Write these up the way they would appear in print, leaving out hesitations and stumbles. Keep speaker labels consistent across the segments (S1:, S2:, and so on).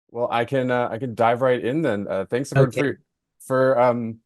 S1: Well, I can dive right in then. Thanks everyone
S2: Okay.
S1: for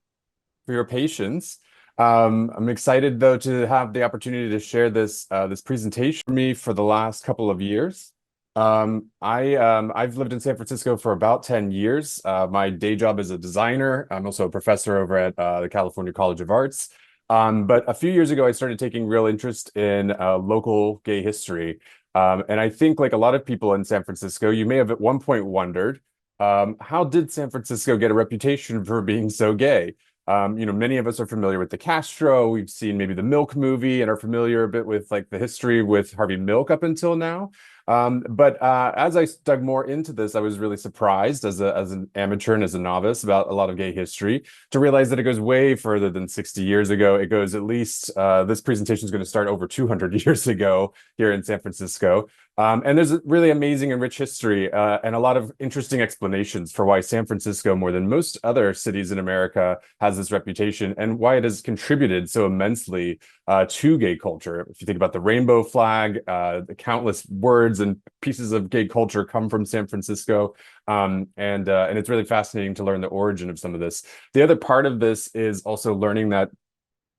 S1: for your patience. I'm excited though to have the opportunity to share this presentation for me for the last couple of years. I've lived in San Francisco for about 10 years. My day job is a designer. I'm also a professor over at the California College of Arts. But a few years ago, I started taking real interest in local gay history. And I think, like a lot of people in San Francisco, you may have at one point wondered, how did San Francisco get a reputation for being so gay? Many of us are familiar with the Castro. We've seen maybe the Milk movie and are familiar a bit with like the history with Harvey Milk up until now. But as I dug more into this, I was really surprised as an amateur and as a novice about a lot of gay history to realize that it goes way further than 60 years ago. It goes at least this presentation is going to start over 200 years ago here in San Francisco. And there's a really amazing and rich history and a lot of interesting explanations for why San Francisco, more than most other cities in America, has this reputation and why it has contributed so immensely to gay culture. If you think about the rainbow flag, the countless words and pieces of gay culture come from San Francisco. And it's really fascinating to learn the origin of some of this. The other part of this is also learning that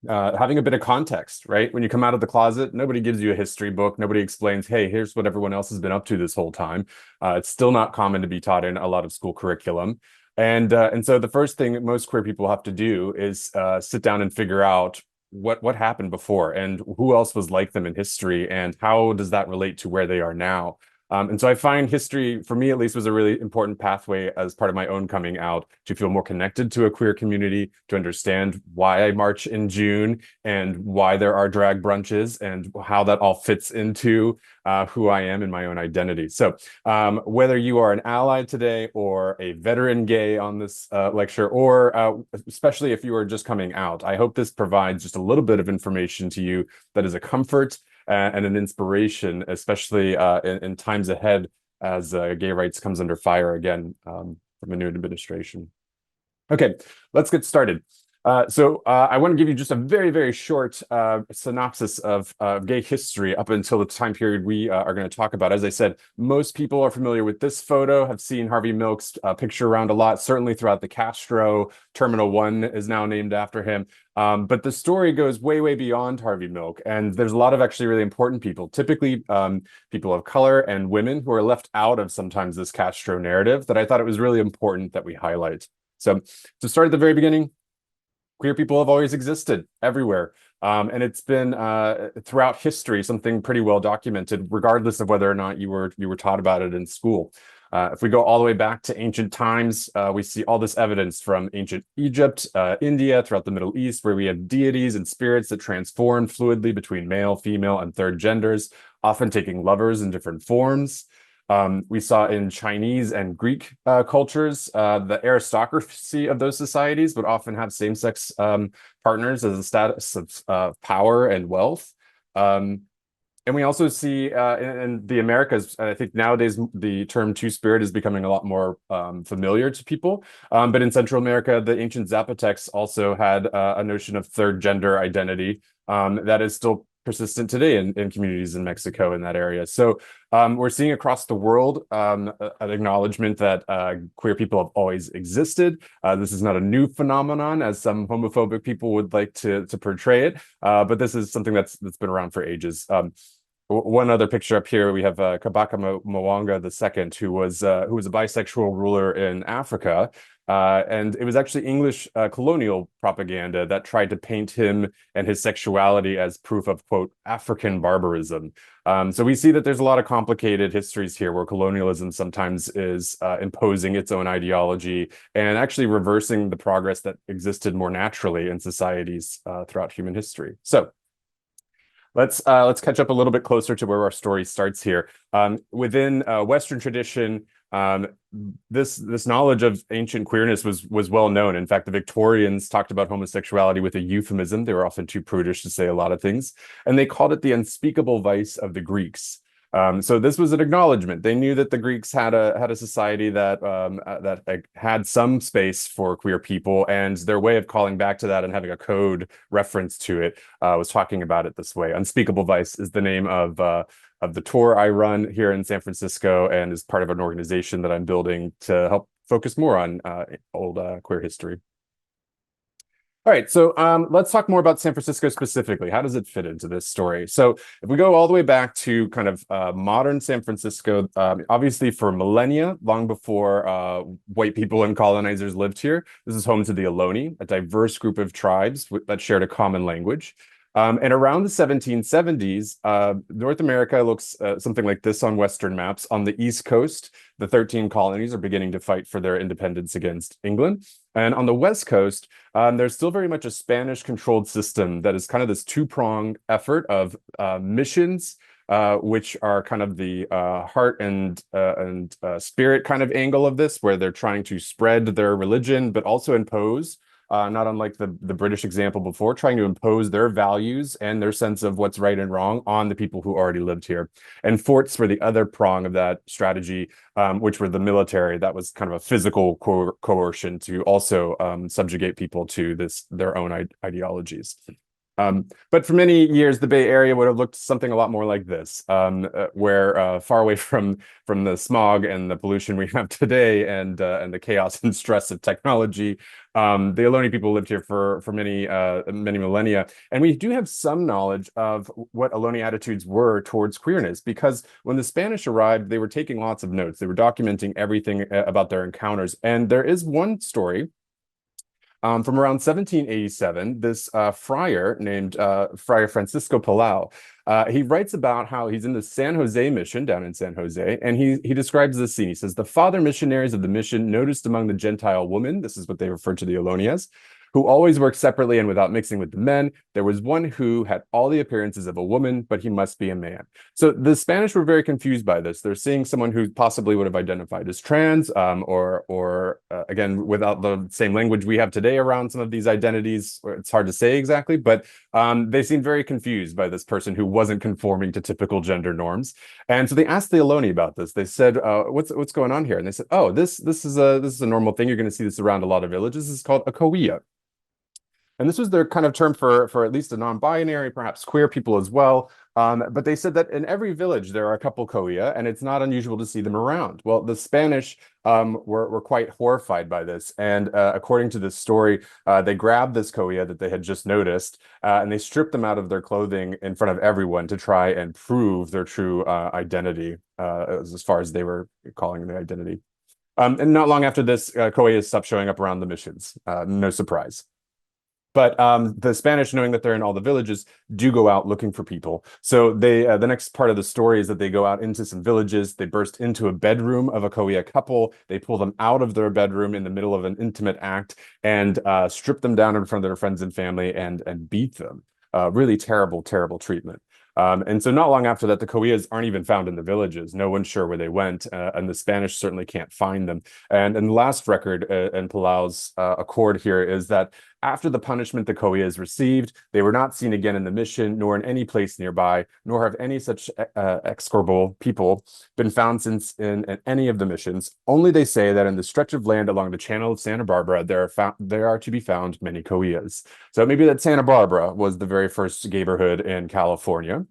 S1: having a bit of context, right? When you come out of the closet, nobody gives you a history book. Nobody explains, hey, here's what everyone else has been up to this whole time. It's still not common to be taught in a lot of school curriculum. And so the first thing most queer people have to do is sit down and figure out what happened before and who else was like them in history and how does that relate to where they are now. And so I find history, for me at least, was a really important pathway as part of my own coming out to feel more connected to a queer community, to understand why I march in June and why there are drag brunches and how that all fits into who I am and my own identity. So whether you are an ally today or a veteran gay on this lecture, or especially if you are just coming out, I hope this provides just a little bit of information to you that is a comfort and an inspiration, especially in times ahead as gay rights comes under fire again from a new administration. Okay, let's get started. I want to give you just a very, very short synopsis of gay history up until the time period we are going to talk about. As I said, most people are familiar with this photo, have seen Harvey Milk's picture around a lot, certainly throughout the Castro. Terminal 1 is now named after him. But the story goes way, way beyond Harvey Milk. And there's a lot of actually really important people, typically people of color and women who are left out of sometimes this Castro narrative that I thought it was really important that we highlight. So to start at the very beginning, queer people have always existed everywhere. And it's been throughout history something pretty well documented, regardless of whether or not you were taught about it in school. If we go all the way back to ancient times, we see all this evidence from ancient Egypt, India, throughout the Middle East, where we have deities and spirits that transform fluidly between male, female, and third genders, often taking lovers in different forms. We saw in Chinese and Greek cultures, the aristocracy of those societies would often have same-sex partners as a status of power and wealth. And we also see in the Americas, I think nowadays the term two-spirit is becoming a lot more familiar to people. But in Central America, the ancient Zapotecs also had a notion of third gender identity that is still persistent today in communities in Mexico in that area. So we're seeing across the world an acknowledgement that queer people have always existed. This is not a new phenomenon, as some homophobic people would like to portray it, but this is something that's been around for ages. One other picture up here, we have Kabaka Mwanga II, who was a bisexual ruler in Africa. And it was actually English colonial propaganda that tried to paint him and his sexuality as proof of, quote, African barbarism. So we see that there's a lot of complicated histories here where colonialism sometimes is imposing its own ideology and actually reversing the progress that existed more naturally in societies throughout human history. So let's catch up a little bit closer to where our story starts here. Within Western tradition, this knowledge of ancient queerness was well known. In fact, the Victorians talked about homosexuality with a euphemism. They were often too prudish to say a lot of things, and they called it the unspeakable vice of the Greeks. So this was an acknowledgement. They knew that the Greeks had a society that had some space for queer people, and their way of calling back to that and having a code reference to it was talking about it this way. Unspeakable Vice is the name of the tour I run here in San Francisco, and is part of an organization that I'm building to help focus more on old queer history. All right, so let's talk more about San Francisco specifically. How does it fit into this story? So if we go all the way back to kind of modern San Francisco, obviously for millennia, long before white people and colonizers lived here, this is home to the Ohlone, a diverse group of tribes that shared a common language. And around the 1770s, North America looks something like this on Western maps. On the East Coast, the 13 colonies are beginning to fight for their independence against England. And on the West Coast, there's still very much a Spanish-controlled system that is kind of this two-pronged effort of missions, which are kind of the heart and spirit kind of angle of this, where they're trying to spread their religion, but also impose not unlike the British example before, trying to impose their values and their sense of what's right and wrong on the people who already lived here. And forts were the other prong of that strategy, which were the military. That was kind of a physical coercion to also subjugate people to their own ideologies. But for many years, the Bay Area would have looked something a lot more like this, where far away from the smog and the pollution we have today, and the chaos and stress of technology, the Ohlone people lived here for many millennia, and we do have some knowledge of what Ohlone attitudes were towards queerness, because when the Spanish arrived, they were taking lots of notes. They were documenting everything about their encounters, and there is one story. From around 1787, this friar named Friar Francisco Palau, he writes about how he's in the San Jose mission down in San Jose, and he describes this scene. He says, "The father missionaries of the mission noticed among the Gentile women," this is what they refer to the Ohlone as, "who always worked separately and without mixing with the men, there was one who had all the appearances of a woman, but he must be a man." So the Spanish were very confused by this. They're seeing someone who possibly would have identified as trans, or again, without the same language we have today around some of these identities. It's hard to say exactly, but they seemed very confused by this person who wasn't conforming to typical gender norms. And so they asked the Ohlone about this. They said, "What's going on here?" And they said, "Oh, this is a normal thing. You're going to see this around a lot of villages. This is called a Coya." And this was their kind of term for at least a non-binary, perhaps queer people as well. But they said that in every village there are a couple Coya, and it's not unusual to see them around. Well, the Spanish were quite horrified by this, and according to this story, they grabbed this Coya that they had just noticed, and they stripped them out of their clothing in front of everyone to try and prove their true identity, as far as they were calling their identity. And not long after this, Coya stopped showing up around the missions. No surprise. But the Spanish, knowing that they're in all the villages, do go out looking for people. So they, the next part of the story is that they go out into some villages. They burst into a bedroom of a Coya couple. They pull them out of their bedroom in the middle of an intimate act and strip them down in front of their friends and family and beat them. Really terrible, terrible treatment. And so not long after that, the Coyas aren't even found in the villages. No one's sure where they went, and the Spanish certainly can't find them. And the last record in Palau's accord here is that after the punishment the Coyas received, they were not seen again in the mission, nor in any place nearby, nor have any such execrable people been found since in any of the missions. Only they say that in the stretch of land along the channel of Santa Barbara, there are to be found many Coyas. So maybe that Santa Barbara was the very first neighborhood in California.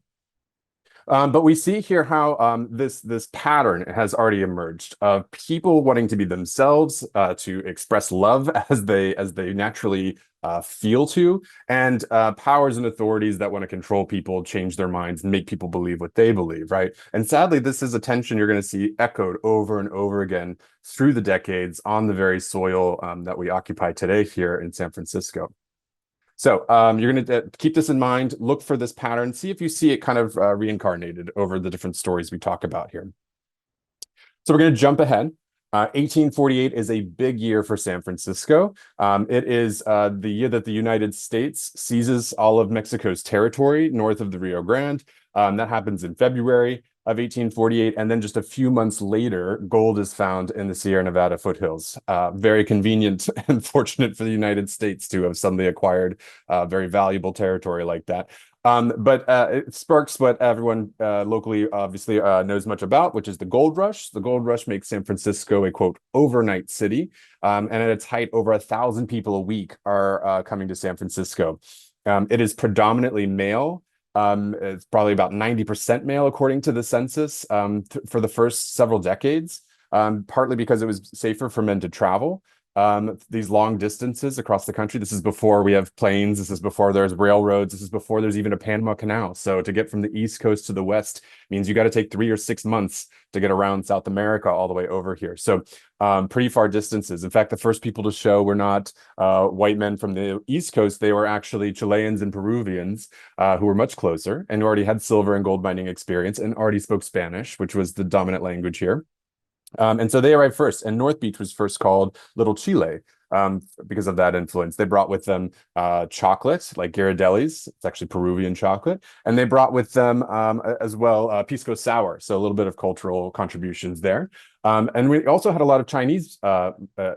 S1: But we see here how this pattern has already emerged of people wanting to be themselves, to express love as they naturally feel to, and powers and authorities that want to control people, change their minds, and make people believe what they believe, right? And sadly, this is a tension you're going to see echoed over and over again through the decades on the very soil that we occupy today here in San Francisco. So you're going to keep this in mind, look for this pattern, see if you see it kind of reincarnated over the different stories we talk about here. So we're going to jump ahead. 1848 is a big year for San Francisco. It is the year that the United States seizes all of Mexico's territory north of the Rio Grande. That happens in February of 1848, and then just a few months later, gold is found in the Sierra Nevada foothills. Very convenient and fortunate for the United States to have suddenly acquired very valuable territory like that. But it sparks what everyone locally obviously knows much about, which is the gold rush. The gold rush makes San Francisco a quote overnight city, and at its height, over 1,000 people a week are coming to San Francisco. It is predominantly male. It's probably about 90% male, according to the census, for the first several decades, partly because it was safer for men to travel these long distances across the country. This is before we have planes. This is before there's railroads. This is before there's even a Panama Canal. So to get from the East Coast to the West means you got to take 3 or 6 months to get around South America all the way over here. So pretty far distances. In fact, the first people to show were not white men from the East Coast. They were actually Chileans and Peruvians who were much closer and who already had silver and gold mining experience and already spoke Spanish, which was the dominant language here. And so they arrived first, and North Beach was first called Little Chile because of that influence. They brought with them chocolate, like Ghirardelli's. It's actually Peruvian chocolate. And they brought with them as well pisco sour, so a little bit of cultural contributions there. And we also had a lot of Chinese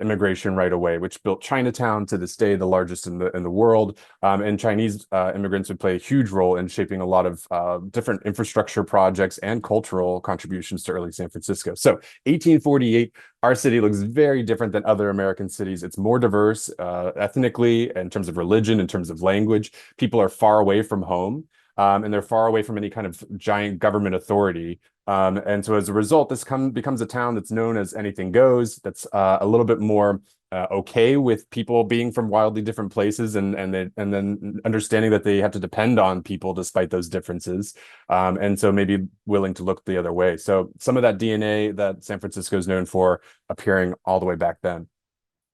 S1: immigration right away, which built Chinatown, to this day the largest in the world. And Chinese immigrants would play a huge role in shaping a lot of different infrastructure projects and cultural contributions to early San Francisco. So 1848, our city looks very different than other American cities. It's more diverse ethnically, in terms of religion, in terms of language. People are far away from home. And they're far away from any kind of giant government authority. And so as a result, this becomes a town that's known as anything goes, that's a little bit more okay with people being from wildly different places and then understanding that they have to depend on people despite those differences. And so maybe willing to look the other way. So some of that DNA that San Francisco is known for appearing all the way back then.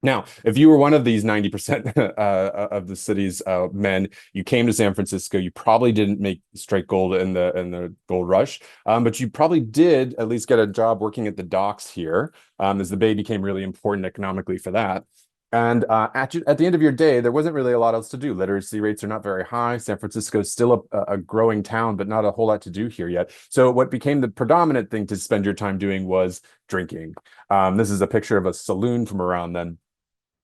S1: Now, if you were one of these 90% of the city's men, you came to San Francisco, you probably didn't make straight gold in the gold rush, but you probably did at least get a job working at the docks here, as the bay became really important economically for that. And at the end of your day, there wasn't really a lot else to do. Literacy rates are not very high. San Francisco is still a growing town, but not a whole lot to do here yet. So what became the predominant thing to spend your time doing was drinking. This is a picture of a saloon from around then.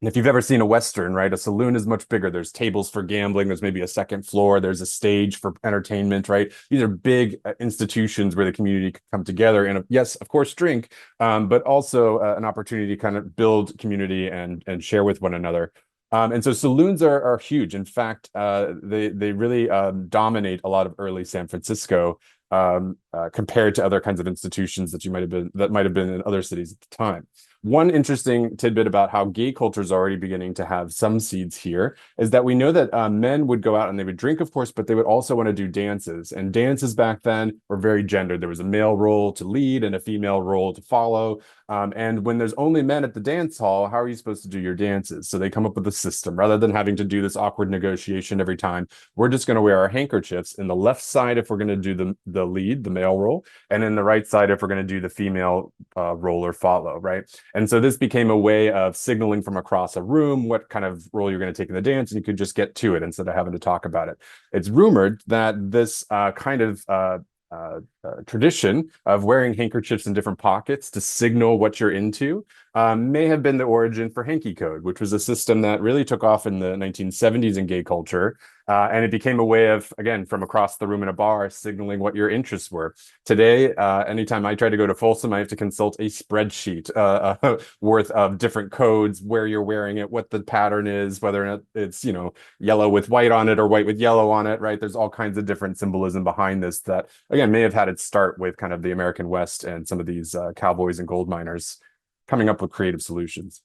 S1: And if you've ever seen a Western, right, a saloon is much bigger. There's tables for gambling. There's maybe a second floor. There's a stage for entertainment, right? These are big institutions where the community can come together and, yes, of course, drink, but also an opportunity to kind of build community and share with one another. And so saloons are huge. In fact, they really dominate a lot of early San Francisco compared to other kinds of institutions that might have been in other cities at the time. One interesting tidbit about how gay culture is already beginning to have some seeds here is that we know that men would go out and they would drink, of course, but they would also want to do dances. And dances back then were very gendered. There was a male role to lead and a female role to follow. And when there's only men at the dance hall, how are you supposed to do your dances? So they come up with a system. Rather than having to do this awkward negotiation every time, we're just going to wear our handkerchiefs in the left side if we're going to do the lead, the male role, and in the right side if we're going to do the female role or follow, right? And so this became a way of signaling from across a room what kind of role you're going to take in the dance, and you could just get to it instead of having to talk about it. It's rumored that this kind of tradition of wearing handkerchiefs in different pockets to signal what you're into may have been the origin for Hanky Code, which was a system that really took off in the 1970s in gay culture. And it became a way of, again, from across the room in a bar, signaling what your interests were. Today, anytime I try to go to Folsom, I have to consult a spreadsheet worth of different codes, where you're wearing it, what the pattern is, whether or not it's, yellow with white on it or white with yellow on it, right? There's all kinds of different symbolism behind this that, again, may have had its start with kind of the American West and some of these cowboys and gold miners coming up with creative solutions.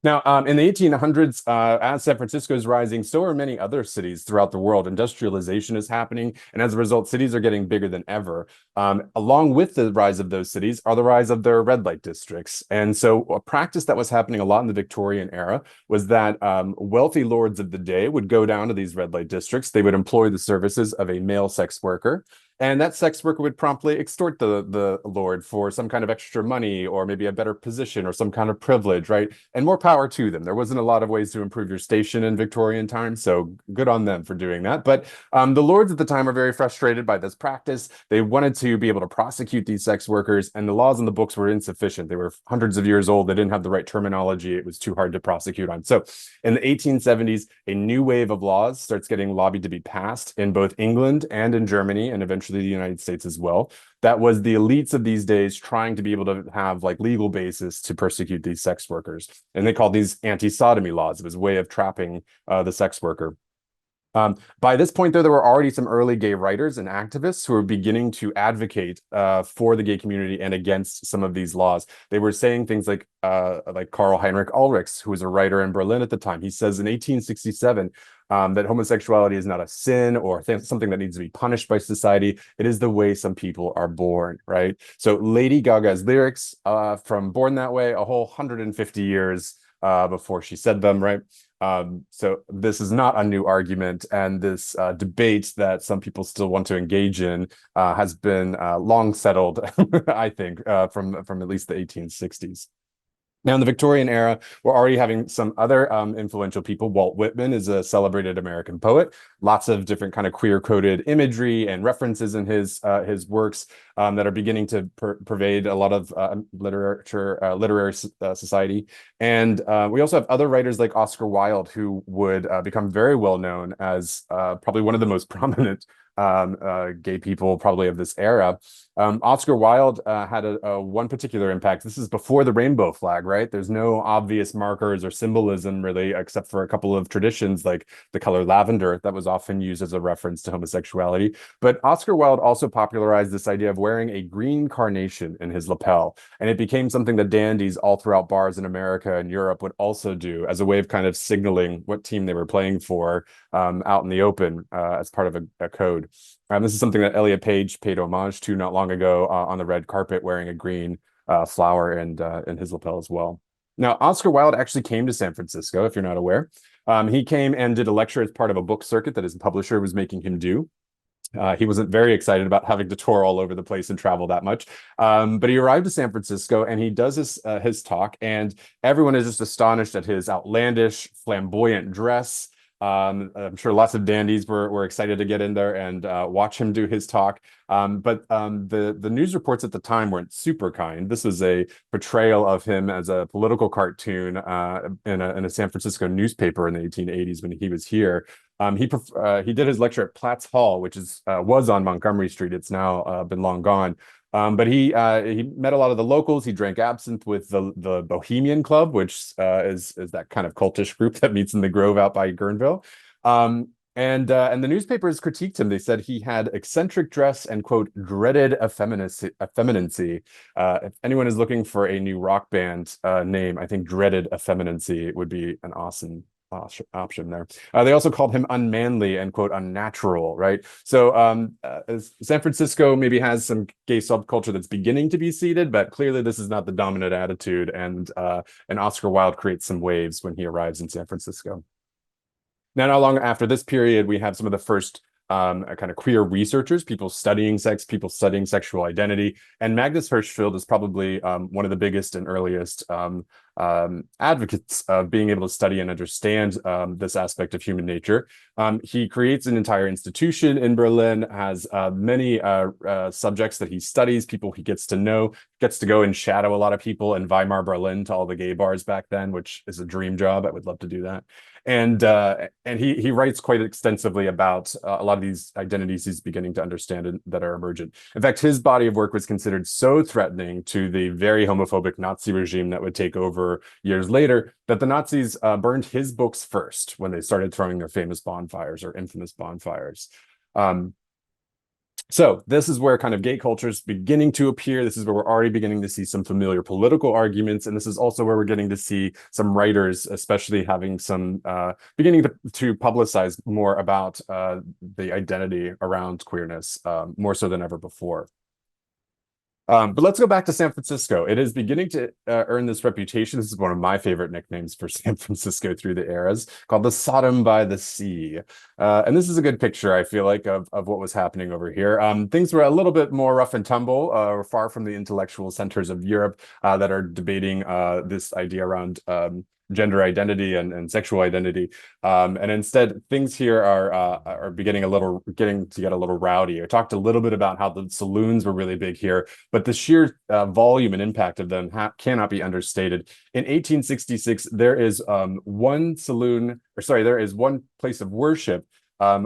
S1: Now, in the 1800s, as San Francisco is rising, so are many other cities throughout the world. Industrialization is happening, and as a result, cities are getting bigger than ever. Along with the rise of those cities are the rise of their red light districts. And so a practice that was happening a lot in the Victorian era was that wealthy lords of the day would go down to these red light districts. They would employ the services of a male sex worker. And that sex worker would promptly extort the lord for some kind of extra money or maybe a better position or some kind of privilege, right? And more power to them. There wasn't a lot of ways to improve your station in Victorian times, so good on them for doing that. But the lords at the time are very frustrated by this practice. They wanted to be able to prosecute these sex workers, and the laws in the books were insufficient. They were hundreds of years old. They didn't have the right terminology. It was too hard to prosecute on. So in the 1870s, a new wave of laws starts getting lobbied to be passed in both England and in Germany, and eventually the United States as well. That was the elites of these days trying to be able to have like legal basis to persecute these sex workers. And they called these anti-sodomy laws. It was a way of trapping the sex worker. By this point, though, there were already some early gay writers and activists who were beginning to advocate for the gay community and against some of these laws. They were saying things like Karl Heinrich Ulrichs, who was a writer in Berlin at the time. He says in 1867 that homosexuality is not a sin or something that needs to be punished by society. It is the way some people are born, right? So Lady Gaga's lyrics from Born That Way, a whole 150 years before she said them, right? So this is not a new argument, and this debate that some people still want to engage in has been long settled, I think, from at least the 1860s. Now, in the Victorian era, we're already having some other influential people. Walt Whitman is a celebrated American poet. Lots of different kind of queer-coded imagery and references in his works that are beginning to pervade a lot of literary society. And we also have other writers like Oscar Wilde, who would become very well known as probably one of the most prominent gay people probably of this era. Oscar Wilde had a one particular impact. This is before the rainbow flag, right? There's no obvious markers or symbolism really, except for a couple of traditions like the color lavender that was often used as a reference to homosexuality. But Oscar Wilde also popularized this idea of wearing a green carnation in his lapel. And it became something that dandies all throughout bars in America and Europe would also do as a way of kind of signaling what team they were playing for out in the open as part of a code. This is something that Elliot Page paid homage to not long ago on the red carpet, wearing a green flower in his lapel as well. Now, Oscar Wilde actually came to San Francisco, if you're not aware. He came and did a lecture as part of a book circuit that his publisher was making him do. He wasn't very excited about having to tour all over the place and travel that much. But he arrived to San Francisco and he does his talk, and everyone is just astonished at his outlandish, flamboyant dress. I'm sure lots of dandies were excited to get in there and watch him do his talk. But the news reports at the time weren't super kind. This was a portrayal of him as a political cartoon in a San Francisco newspaper in the 1880s when he was here. He did his lecture at Platt's Hall, which was on Montgomery Street. It's now been long gone. But he met a lot of the locals. He drank absinthe with the Bohemian Club, which is that kind of cultish group that meets in the Grove out by Guerneville. And the newspapers critiqued him. They said he had eccentric dress and, quote, dreaded effeminacy. If anyone is looking for a new rock band name, I think dreaded effeminacy would be an awesome option there. They also called him unmanly and, quote, unnatural, right? So San Francisco maybe has some gay subculture that's beginning to be seeded, but clearly this is not the dominant attitude. And Oscar Wilde creates some waves when he arrives in San Francisco. Now, not long after this period, we have some of the first kind of queer researchers, people studying sex, people studying sexual identity. And Magnus Hirschfeld is probably one of the biggest and earliest advocates of being able to study and understand this aspect of human nature. He creates an entire institution in Berlin, has many subjects that he studies, people he gets to know, gets to go and shadow a lot of people in Weimar, Berlin, to all the gay bars back then, which is a dream job. I would love to do that. And he writes quite extensively about a lot of these identities he's beginning to understand that are emergent. In fact, his body of work was considered so threatening to the very homophobic Nazi regime that would take over years later that the Nazis burned his books first when they started throwing their famous bonfires or infamous bonfires. So this is where kind of gay culture is beginning to appear. This is where we're already beginning to see some familiar political arguments. And this is also where we're getting to see some writers, especially having some beginning to publicize more about the identity around queerness, more so than ever before. But let's go back to San Francisco. It is beginning to earn this reputation. This is one of my favorite nicknames for San Francisco through the eras, called the Sodom by the Sea. And this is a good picture, I feel like, of what was happening over here. Things were a little bit more rough and tumble, far from the intellectual centers of Europe that are debating this idea around gender identity and sexual identity. And instead, things here are getting to get a little rowdy. I talked a little bit about how the saloons were really big here, but the sheer volume and impact of them cannot be understated. In 1866, there is one saloon, or sorry, there is one place of worship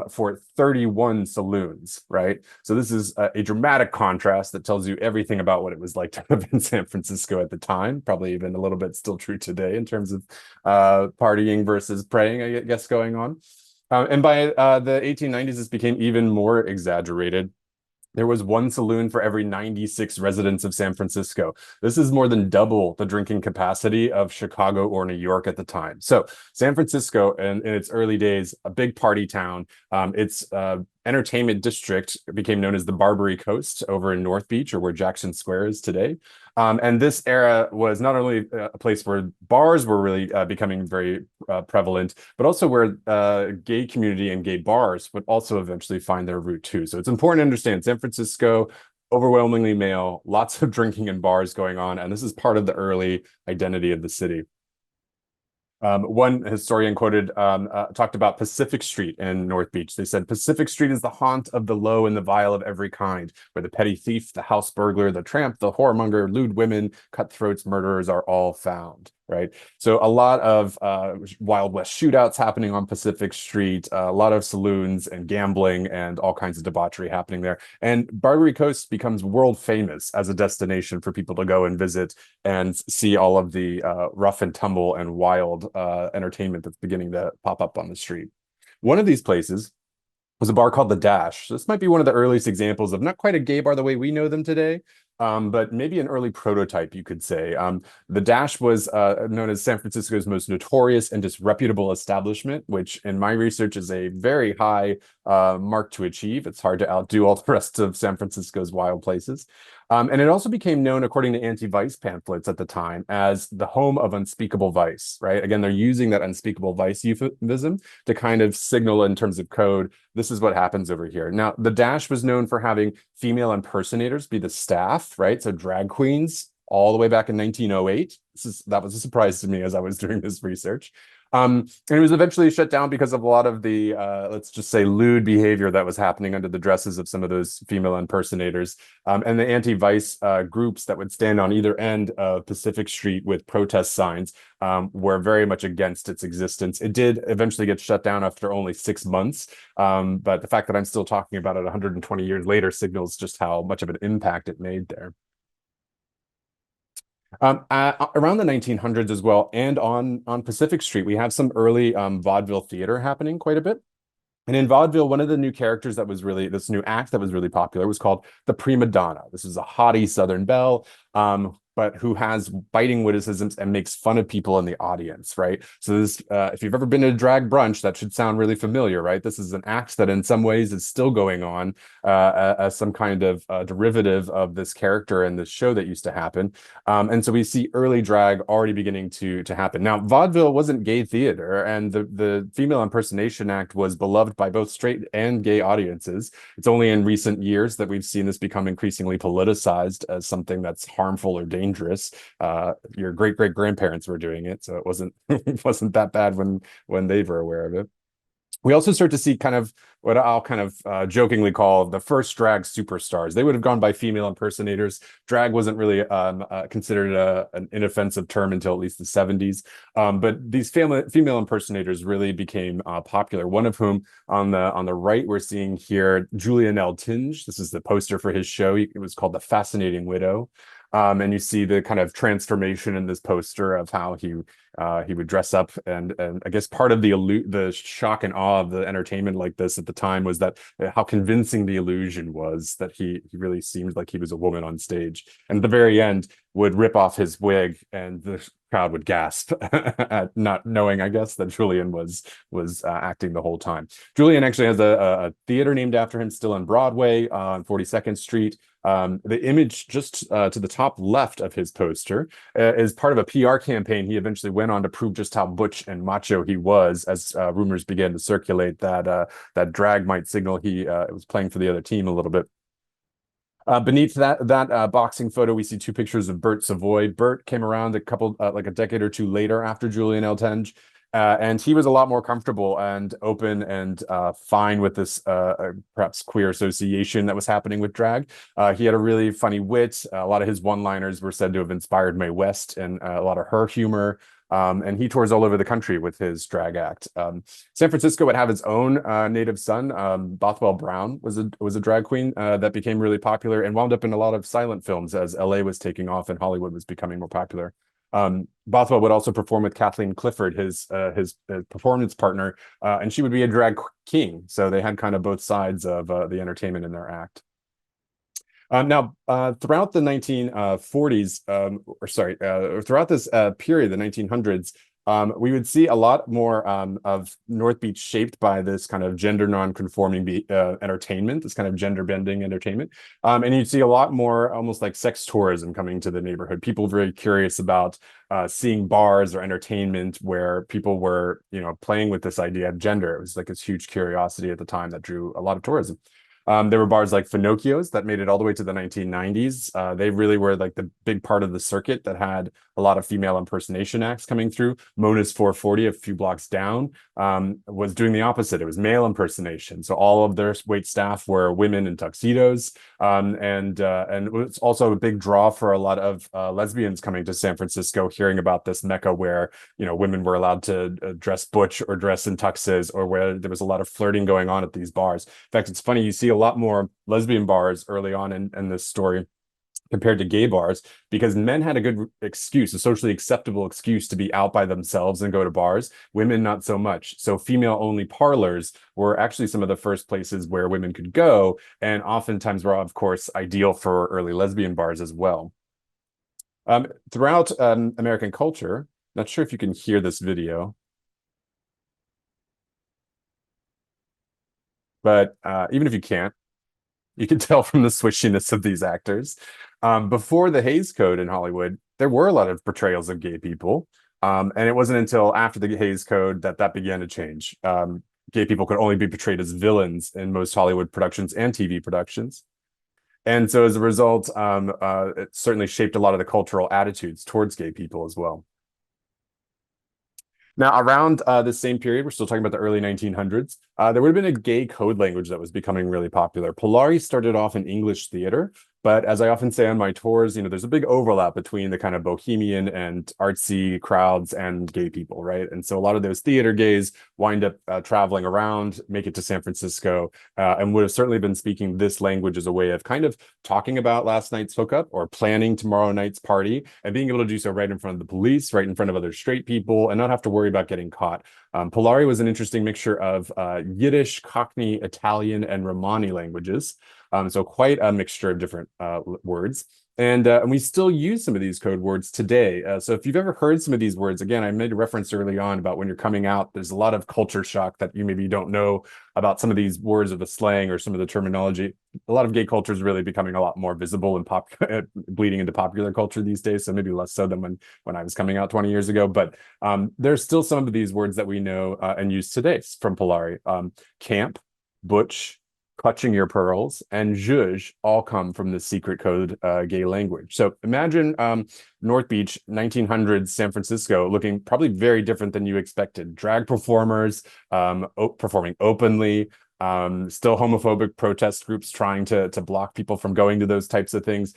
S1: for 31 saloons, right? So this is a dramatic contrast that tells you everything about what it was like to live in San Francisco at the time, probably even a little bit still true today in terms of partying versus praying, I guess, going on. And by the 1890s, this became even more exaggerated. There was one saloon for every 96 residents of San Francisco. This is more than double the drinking capacity of Chicago or New York at the time. So San Francisco, in its early days, a big party town. Its entertainment district became known as the Barbary Coast over in North Beach, or where Jackson Square is today. And this era was not only a place where bars were really becoming very prevalent, but also where gay community and gay bars would also eventually find their root too. So it's important to understand San Francisco, overwhelmingly male, lots of drinking and bars going on, and this is part of the early identity of the city. One historian quoted talked about Pacific Street in North Beach. They said Pacific Street is the haunt of the low and the vile of every kind, where the petty thief, the house burglar, the tramp, the whoremonger, lewd women, cutthroats, murderers are all found. Right. So a lot of Wild West shootouts happening on Pacific Street, a lot of saloons and gambling and all kinds of debauchery happening there. And Barbary Coast becomes world famous as a destination for people to go and visit and see all of the rough and tumble and wild entertainment that's beginning to pop up on the street. One of these places was a bar called the Dash. This might be one of the earliest examples of not quite a gay bar the way we know them today, but maybe an early prototype, you could say. The Dash was known as San Francisco's most notorious and disreputable establishment, which in my research is a very high mark to achieve. It's hard to outdo all the rest of San Francisco's wild places. And it also became known, according to anti-vice pamphlets at the time, as the home of unspeakable vice, right? Again, they're using that unspeakable vice euphemism to kind of signal in terms of code, this is what happens over here. Now, the Dash was known for having female impersonators be the staff, right? So drag queens all the way back in 1908. That was a surprise to me as I was doing this research. And it was eventually shut down because of a lot of the, let's just say, lewd behavior that was happening under the dresses of some of those female impersonators. And the anti-vice groups that would stand on either end of Pacific Street with protest signs were very much against its existence. It did eventually get shut down after only 6 months. But the fact that I'm still talking about it 120 years later signals just how much of an impact it made there. Around the 1900s as well, and on Pacific Street, we have some early vaudeville theater happening quite a bit. And in vaudeville, one of the new characters that was really, this new act that was really popular was called the Primadonna. This is a haughty Southern belle, but who has biting witticisms and makes fun of people in the audience, right? So this, if you've ever been to a drag brunch, that should sound really familiar, right? This is an act that in some ways is still going on as some kind of derivative of this character and this show that used to happen. And so we see early drag already beginning to happen. Now, vaudeville wasn't gay theater, and the female impersonation act was beloved by both straight and gay audiences. It's only in recent years that we've seen this become increasingly politicized as something that's harmful or dangerous. Your great-great-grandparents were doing it, so it wasn't that bad when they were aware of it. We also start to see kind of what I'll kind of jokingly call the first drag superstars. They would have gone by female impersonators. Drag wasn't really considered an inoffensive term until at least the 70s. But these female impersonators really became popular. One of whom on the right, we're seeing here Julian L. Tinge. This is the poster for his show. It was called The Fascinating Widow. And you see the kind of transformation in this poster of how he would dress up, and I guess part of the shock and awe of the entertainment like this at the time was that how convincing the illusion was that he really seemed like he was a woman on stage, and at the very end would rip off his wig and the crowd would gasp at not knowing, I guess, that Julian was acting the whole time. Julian actually has a theater named after him still on Broadway on 42nd Street. The image just to the top left of his poster is part of a PR campaign. He eventually went on to prove just how butch and macho he was, as rumors began to circulate that that drag might signal he was playing for the other team a little bit. Beneath that boxing photo, we see two pictures of Bert Savoy. Bert came around a couple, like a decade or two later after Julian Eltenge, and he was a lot more comfortable and open and fine with this perhaps queer association that was happening with drag. He had a really funny wit. A lot of his one-liners were said to have inspired Mae West and a lot of her humor. And he tours all over the country with his drag act. San Francisco would have its own native son. Bothwell Brown was a drag queen that became really popular and wound up in a lot of silent films as LA was taking off and Hollywood was becoming more popular. Bothwell would also perform with Kathleen Clifford, his performance partner, and she would be a drag king. So they had kind of both sides of the entertainment in their act. Throughout the 1940s, or throughout this period, the 1900s, we would see a lot more of North Beach shaped by this kind of gender non-conforming entertainment, this kind of gender bending entertainment. And you'd see a lot more almost like sex tourism coming to the neighborhood. People very curious about seeing bars or entertainment where people were, playing with this idea of gender. It was like this huge curiosity at the time that drew a lot of tourism. There were bars like Finocchio's that made it all the way to the 1990s. They really were like the big part of the circuit that had a lot of female impersonation acts coming through. Mona's 440, a few blocks down, was doing the opposite. It was male impersonation. So all of their wait staff were women in tuxedos. And it was also a big draw for a lot of lesbians coming to San Francisco, hearing about this mecca where, women were allowed to dress butch or dress in tuxes, or where there was a lot of flirting going on at these bars. In fact, it's funny, you see a lot more lesbian bars early on in this story compared to gay bars, because men had a good excuse, a socially acceptable excuse to be out by themselves and go to bars. Women, not so much. So female-only parlors were actually some of the first places where women could go, and oftentimes were, of course, ideal for early lesbian bars as well. Throughout American culture, not sure if you can hear this video, but even if you can't, you can tell from the swishiness of these actors. Before the Hays Code in Hollywood, there were a lot of portrayals of gay people. And it wasn't until after the Hays Code that began to change. Gay people could only be portrayed as villains in most Hollywood productions and TV productions. And so as a result, it certainly shaped a lot of the cultural attitudes towards gay people as well. Now, around this same period, we're still talking about the early 1900s, there would have been a gay code language that was becoming really popular. Polari started off in English theater, but as I often say on my tours, there's a big overlap between the kind of bohemian and artsy crowds and gay people, right? And so a lot of those theater gays wind up traveling around, make it to San Francisco, and would have certainly been speaking this language as a way of kind of talking about last night's hookup or planning tomorrow night's party, and being able to do so right in front of the police, right in front of other straight people, and not have to worry about getting caught. Polari was an interesting mixture of Yiddish, Cockney, Italian, and Romani languages. So quite a mixture of different words. And we still use some of these code words today. So if you've ever heard some of these words, again, I made a reference early on about when you're coming out, there's a lot of culture shock that you maybe don't know about some of these words or the slang or some of the terminology. A lot of gay culture is really becoming a lot more visible and bleeding into popular culture these days. So maybe less so than when I was coming out 20 years ago. But there's still some of these words that we know and use today from Polari. Camp, butch, clutching your pearls, and zhuzh all come from the secret code gay language. So imagine North Beach, 1900s San Francisco, looking probably very different than you expected. Drag performers performing openly, still homophobic protest groups trying to block people from going to those types of things,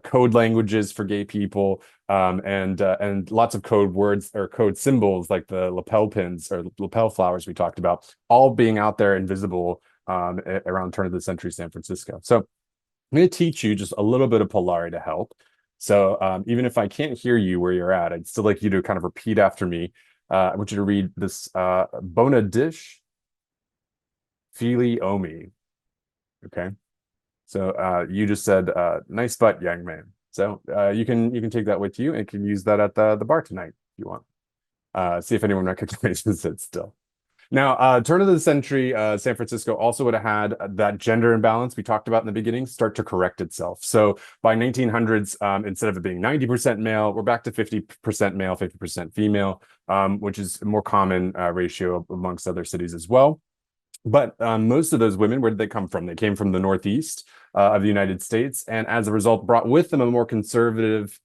S1: code languages for gay people, and lots of code words or code symbols like the lapel pins or lapel flowers we talked about, all being out there invisible around turn of the century San Francisco. So I'm going to teach you just a little bit of Polari to help. So even if I can't hear you where you're at, I'd still like you to kind of repeat after me. I want you to read this Bona dish, Fili Omi. Okay. So you just said nice butt, young man. So you can take that with you and can use that at the bar tonight if you want. See if anyone recognizes it still. Now, turn of the century, San Francisco also would have had that gender imbalance we talked about in the beginning start to correct itself. So by 1900s, instead of it being 90% male, we're back to 50% male, 50% female, which is a more common ratio amongst other cities as well. But most of those women, where did they come from? They came from the Northeast of the United States, and as a result, brought with them a more conservative,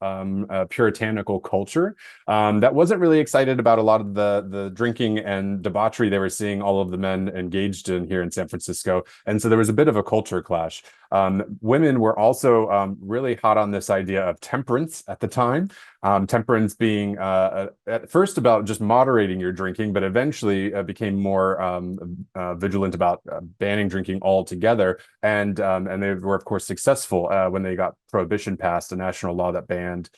S1: puritanical culture that wasn't really excited about a lot of the drinking and debauchery they were seeing all of the men engaged in here in San Francisco. And so there was a bit of a culture clash. Women were also really hot on this idea of temperance at the time. Temperance being at first about just moderating your drinking, but eventually became more vigilant about banning drinking altogether. And they were, of course, successful when they got prohibition passed, a national law that banned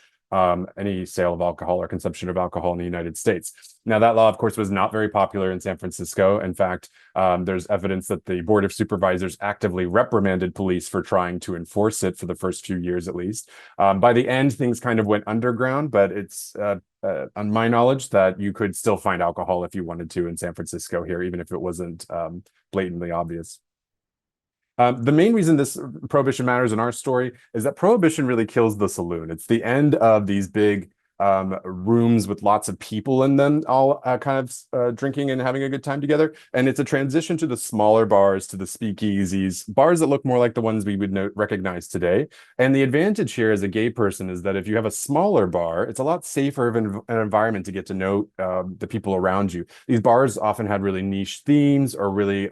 S1: any sale of alcohol or consumption of alcohol in the United States. Now, that law, of course, was not very popular in San Francisco. In fact, there's evidence that the Board of Supervisors actively reprimanded police for trying to enforce it for the first few years, at least. By the end, things kind of went underground, but it's on my knowledge that you could still find alcohol if you wanted to in San Francisco here, even if it wasn't blatantly obvious. The main reason this prohibition matters in our story is that prohibition really kills the saloon. It's the end of these big rooms with lots of people in them, all kind of drinking and having a good time together. And it's a transition to the smaller bars, to the speakeasies, bars that look more like the ones we would recognize today. And the advantage here as a gay person is that if you have a smaller bar, it's a lot safer of an environment to get to know the people around you. These bars often had really niche themes or really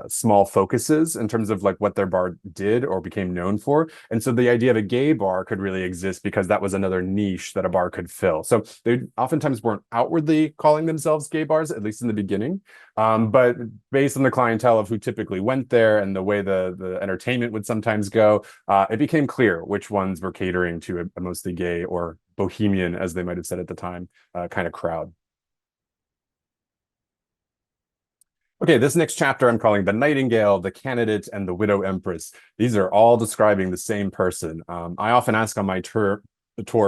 S1: small focuses in terms of like what their bar did or became known for. And so the idea of a gay bar could really exist because that was another niche that a bar could fill. So they oftentimes weren't outwardly calling themselves gay bars, at least in the beginning. But based on the clientele of who typically went there and the way the entertainment would sometimes go, it became clear which ones were catering to a mostly gay or bohemian, as they might have said at the time, kind of crowd. Okay, this next chapter I'm calling The Nightingale, The Candidate, and the Widow Empress. These are all describing the same person. I often ask on my tour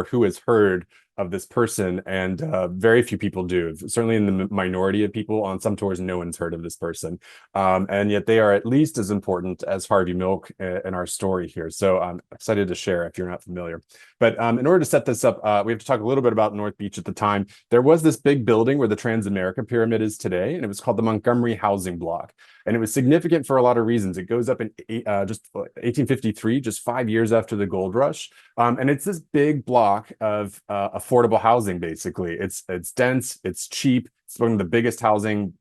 S1: who has heard of this person, and very few people do. Certainly in the minority of people on some tours, no one's heard of this person. And yet they are at least as important as Harvey Milk in our story here. So I'm excited to share if you're not familiar. But in order to set this up, we have to talk a little bit about North Beach at the time. There was this big building where the Transamerica Pyramid is today, and it was called the Montgomery Housing Block. And it was significant for a lot of reasons. It goes up in just 1853, just 5 years after the gold rush. And it's this big block of affordable housing, basically. It's dense, it's cheap. It's one of the biggest housing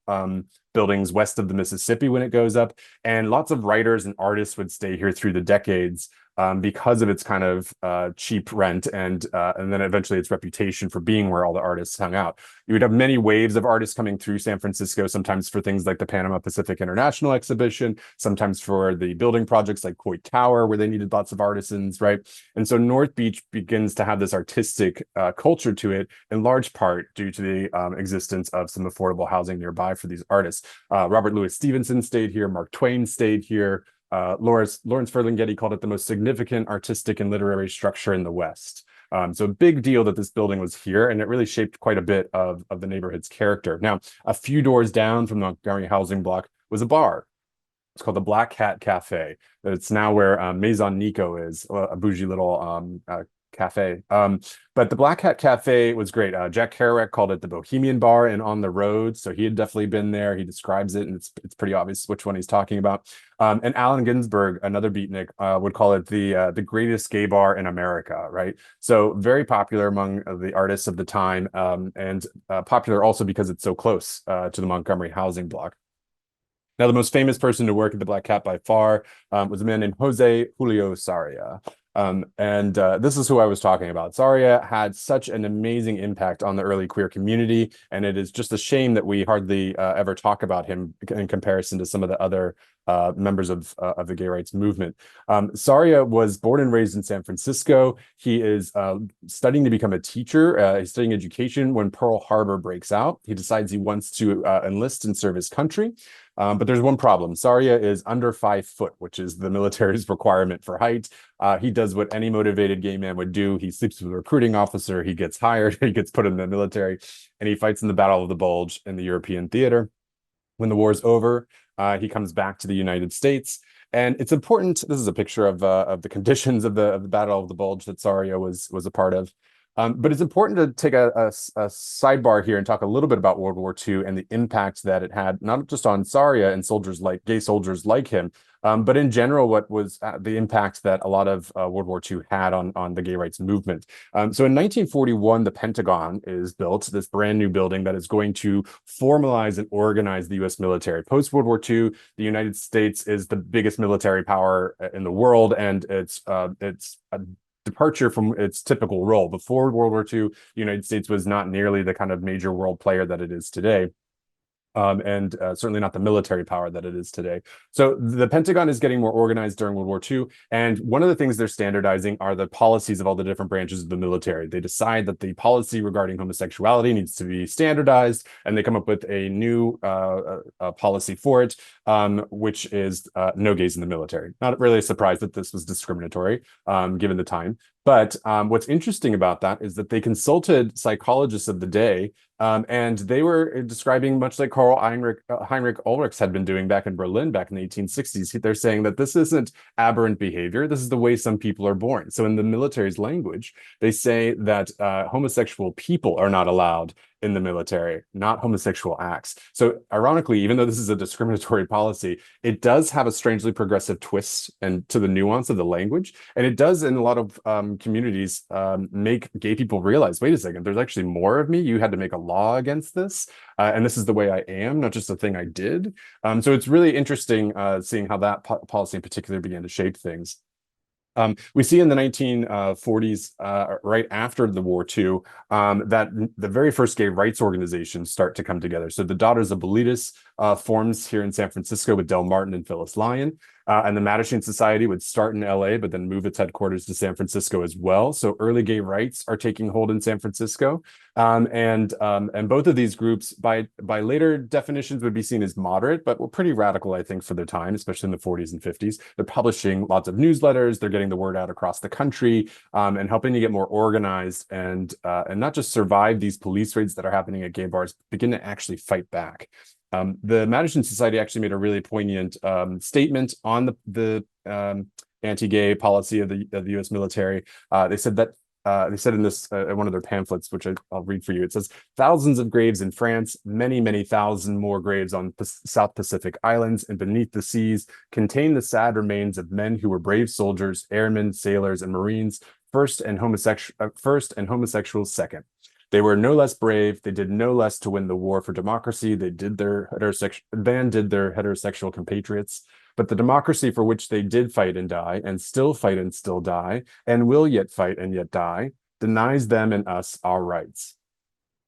S1: buildings west of the Mississippi when it goes up. And lots of writers and artists would stay here through the decades because of its kind of cheap rent and then eventually its reputation for being where all the artists hung out. You would have many waves of artists coming through San Francisco, sometimes for things like the Panama Pacific International Exhibition, sometimes for the building projects like Coit Tower, where they needed lots of artisans, right? And so North Beach begins to have this artistic culture to it, in large part due to the existence of some affordable housing nearby for these artists. Robert Louis Stevenson stayed here, Mark Twain stayed here. Lawrence Ferlinghetti called it the most significant artistic and literary structure in the West. So a big deal that this building was here, and it really shaped quite a bit of the neighborhood's character. Now, a few doors down from the Montgomery housing block was a bar. It's called the Black Cat Cafe. It's now where Maison Nico is, a bougie little cafe. But the Black Hat Cafe was great. Jack Kerouac called it the Bohemian Bar and On the Road. So he had definitely been there. He describes it, and it's pretty obvious which one he's talking about. And Allen Ginsberg, another beatnik, would call it the greatest gay bar in America, right? So very popular among the artists of the time, and popular also because it's so close to the Montgomery housing block. Now, the most famous person to work at the Black Cat by far was a man named Jose Julio Sarria. This is who I was talking about. Sarria had such an amazing impact on the early queer community, and it is just a shame that we hardly ever talk about him in comparison to some of the other members of the gay rights movement. Sarria was born and raised in San Francisco. He is studying to become a teacher. He's studying education when Pearl Harbor breaks out. He decides he wants to enlist and serve his country. But there's one problem. Zarya is under 5 foot, which is the military's requirement for height. He does what any motivated gay man would do. He sleeps with a recruiting officer. He gets hired. He gets put in the military, and he fights in the Battle of the Bulge in the European theater. When the war is over, he comes back to the United States. And it's important. This is a picture of the conditions of the Battle of the Bulge that Zarya was a part of. But it's important to take a sidebar here and talk a little bit about World War II and the impact that it had, not just on Zarya and gay soldiers like him, but in general, what was the impact that a lot of World War II had on the gay rights movement. So in 1941, the Pentagon is built, this brand new building that is going to formalize and organize the U.S. military. Post World War II, the United States is the biggest military power in the world, and it's a departure from its typical role. Before World War II, the United States was not nearly the kind of major world player that it is today. And certainly not the military power that it is today. So the Pentagon is getting more organized during World War II. And one of the things they're standardizing are the policies of all the different branches of the military. They decide that the policy regarding homosexuality needs to be standardized, and they come up with a new policy for it, which is no gays in the military. Not really a surprise that this was discriminatory, given the time. But what's interesting about that is that they consulted psychologists of the day, and they were describing, much like Karl Heinrich Ulrichs had been doing back in Berlin back in the 1860s. They're saying that this isn't aberrant behavior. This is the way some people are born. So in the military's language, they say that homosexual people are not allowed in the military, not homosexual acts. So ironically, even though this is a discriminatory policy, it does have a strangely progressive twist and to the nuance of the language. And it does, in a lot of communities, make gay people realize, wait a second, there's actually more of me. You had to make a law against this. And this is the way I am, not just a thing I did. So it's really interesting seeing how that policy in particular began to shape things. We see in the 1940s, right after the war too, that the very first gay rights organizations start to come together. So the Daughters of Bilitis forms here in San Francisco with Del Martin and Phyllis Lyon. And the Mattachine Society would start in LA, but then move its headquarters to San Francisco as well. So early gay rights are taking hold in San Francisco. And both of these groups, by later definitions, would be seen as moderate, but were pretty radical, I think, for their time, especially in the 40s and 50s. They're publishing lots of newsletters. They're getting the word out across the country, and helping to get more organized and not just survive these police raids that are happening at gay bars, begin to actually fight back. The Mattachine Society actually made a really poignant statement on the anti-gay policy of the U.S. military. They said that they said in this one of their pamphlets, which I'll read for you. It says, "Thousands of graves in France, many, many thousand more graves on South Pacific islands and beneath the seas contain the sad remains of men who were brave soldiers, airmen, sailors, and Marines, first and homosexuals second. They were no less brave. They did no less to win the war for democracy. They did their heterosexual compatriots. But the democracy for which they did fight and die, and still fight and still die, and will yet fight and yet die, denies them and us our rights."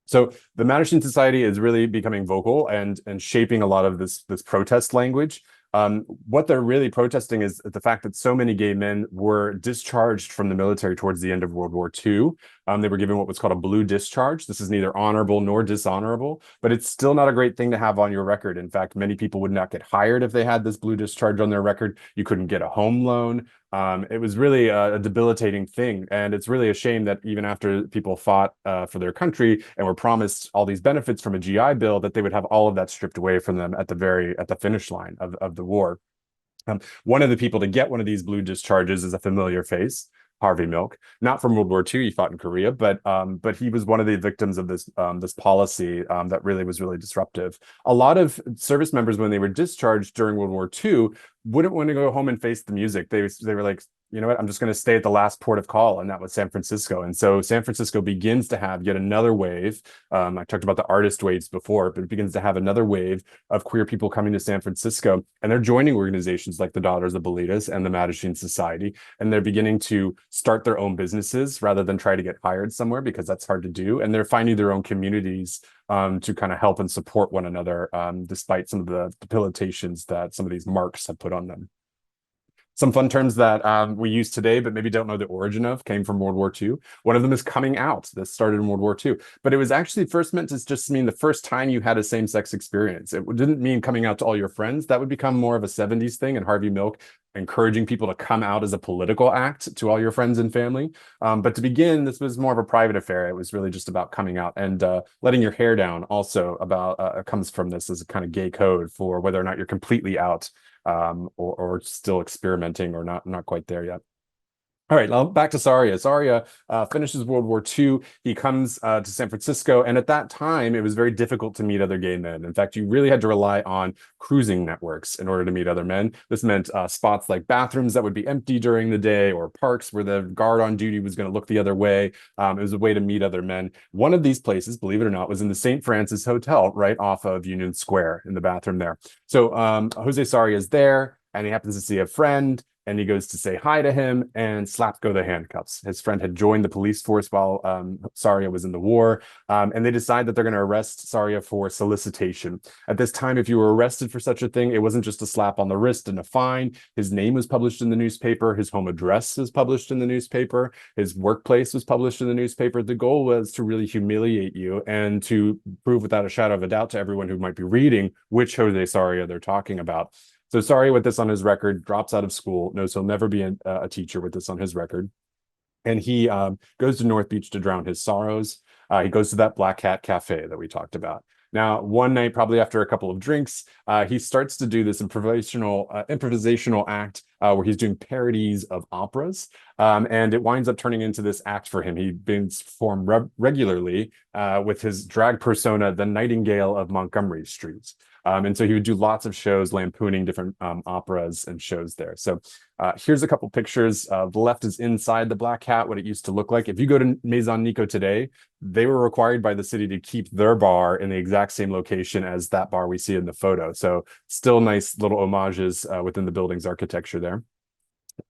S1: So the Mattachine Society is really becoming vocal and shaping a lot of this protest language. What they're really protesting is the fact that so many gay men were discharged from the military towards the end of World War II. They were given what was called a blue discharge. This is neither honorable nor dishonorable, but it's still not a great thing to have on your record. In fact, many people would not get hired if they had this blue discharge on their record. You couldn't get a home loan. It was really a debilitating thing. And it's really a shame that even after people fought for their country and were promised all these benefits from a GI Bill, that they would have all of that stripped away from them at the finish line of the war. One of the people to get one of these blue discharges is a familiar face, Harvey Milk, not from World War II. He fought in Korea, but he was one of the victims of this policy that really was really disruptive. A lot of service members, when they were discharged during World War II, wouldn't want to go home and face the music. They were like, you know what, I'm just going to stay at the last port of call, and that was San Francisco. And so San Francisco begins to have yet another wave. I talked about the artist waves before, but it begins to have another wave of queer people coming to San Francisco, and they're joining organizations like the Daughters of Bilitis and the Mattachine Society, and they're beginning to start their own businesses rather than try to get hired somewhere, because that's hard to do. And they're finding their own communities to kind of help and support one another, despite some of the debilitations that some of these marks have put on them. Some fun terms that we use today, but maybe don't know the origin of, came from World War II. One of them is coming out. This started in World War II, but it was actually first meant to just mean the first time you had a same-sex experience. It didn't mean coming out to all your friends. That would become more of a 70s thing, and Harvey Milk encouraging people to come out as a political act to all your friends and family. But to begin, this was more of a private affair. It was really just about coming out, and letting your hair down also about comes from this as a kind of gay code for whether or not you're completely out, or still experimenting or not quite there yet. All right, now back to Saria. Saria finishes World War II. He comes to San Francisco, and at that time, it was very difficult to meet other gay men. In fact, you really had to rely on cruising networks in order to meet other men. This meant spots like bathrooms that would be empty during the day, or parks where the guard on duty was going to look the other way. It was a way to meet other men. One of these places, believe it or not, was in the St. Francis Hotel right off of Union Square in the bathroom there. So Jose Saria is there, and he happens to see a friend, and he goes to say hi to him, and slap go the handcuffs. His friend had joined the police force while Saria was in the war, and they decide that they're going to arrest Saria for solicitation. At this time, if you were arrested for such a thing, it wasn't just a slap on the wrist and a fine. His name was published in the newspaper. His home address was published in the newspaper. His workplace was published in the newspaper. The goal was to really humiliate you and to prove without a shadow of a doubt to everyone who might be reading which Jose Saria they're talking about. So Saria, with this on his record, drops out of school, knows he'll never be a teacher with this on his record. And he goes to North Beach to drown his sorrows. He goes to that Black Cat Cafe that we talked about. Now, one night, probably after a couple of drinks, he starts to do this improvisational act where he's doing parodies of operas. And it winds up turning into this act for him. He performed regularly with his drag persona, the Nightingale of Montgomery Street. And so he would do lots of shows lampooning different operas and shows there. So here's a couple pictures. The left is inside the Black Hat, what it used to look like. If you go to Maison Nico today, they were required by the city to keep their bar in the exact same location as that bar we see in the photo. So still nice little homages within the building's architecture there.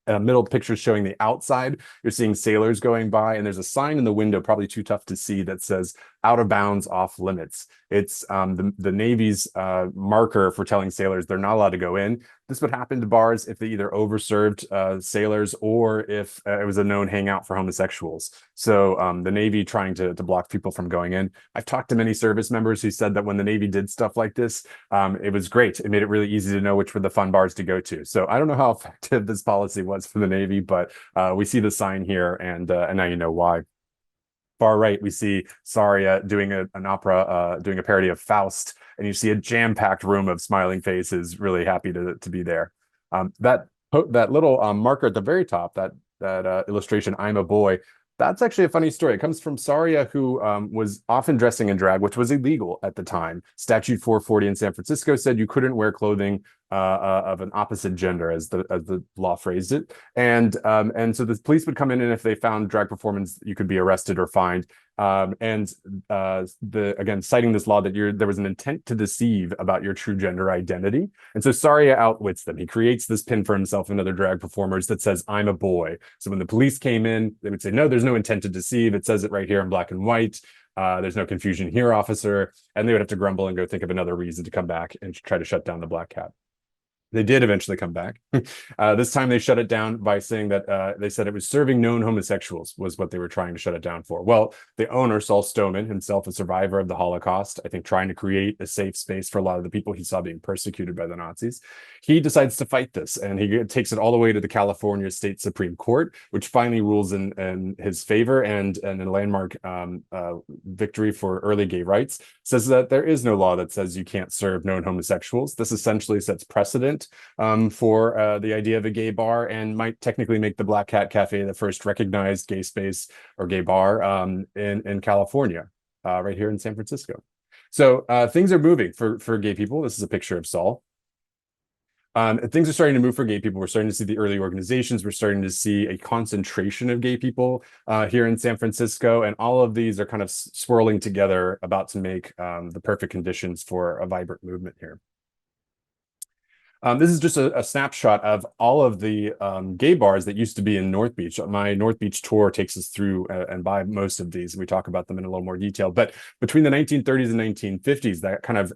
S1: Middle picture showing the outside. You're seeing sailors going by, and there's a sign in the window, probably too tough to see, that says "out of bounds, off limits." It's the Navy's marker for telling sailors they're not allowed to go in. This would happen to bars if they either overserved sailors, or if it was a known hangout for homosexuals. So the Navy trying to block people from going in. I've talked to many service members who said that when the Navy did stuff like this, it was great. It made it really easy to know which were the fun bars to go to. So I don't know how effective this policy was for the Navy, but we see the sign here, and now you know why. Far right, we see Saria doing an opera, doing a parody of Faust, and you see a jam-packed room of smiling faces, really happy to be there. That little marker at the very top, that illustration, "I'm a boy," that's actually a funny story. It comes from Saria, who was often dressing in drag, which was illegal at the time. Statute 440 in San Francisco said you couldn't wear clothing of an opposite gender, as the law phrased it. And so the police would come in, and if they found drag performance, you could be arrested or fined. Again, citing this law that there was an intent to deceive about your true gender identity. And so Saria outwits them. He creates this pin for himself and other drag performers that says, "I'm a boy." So when the police came in, they would say, "No, there's no intent to deceive. It says it right here in black and white. There's no confusion here, officer." And they would have to grumble and go think of another reason to come back and try to shut down the Black Cat. They did eventually come back. This time they shut it down by saying that they said it was serving known homosexuals was what they were trying to shut it down for. Well, the owner, Saul Stoneman, himself a survivor of the Holocaust, I think trying to create a safe space for a lot of the people he saw being persecuted by the Nazis, he decides to fight this, and he takes it all the way to the California State Supreme Court, which finally rules in his favor, and a landmark victory for early gay rights, says that there is no law that says you can't serve known homosexuals. This essentially sets precedent for the idea of a gay bar, and might technically make the Black Cat Cafe the first recognized gay space or gay bar in California, right here in San Francisco. So things are moving for gay people. This is a picture of Saul. Things are starting to move for gay people. We're starting to see the early organizations. We're starting to see a concentration of gay people here in San Francisco. And all of these are kind of swirling together, about to make the perfect conditions for a vibrant movement here. This is just a snapshot of all of the gay bars that used to be in North Beach. My North Beach tour takes us through and by most of these. We talk about them in a little more detail. But between the 1930s and 1950s, that kind of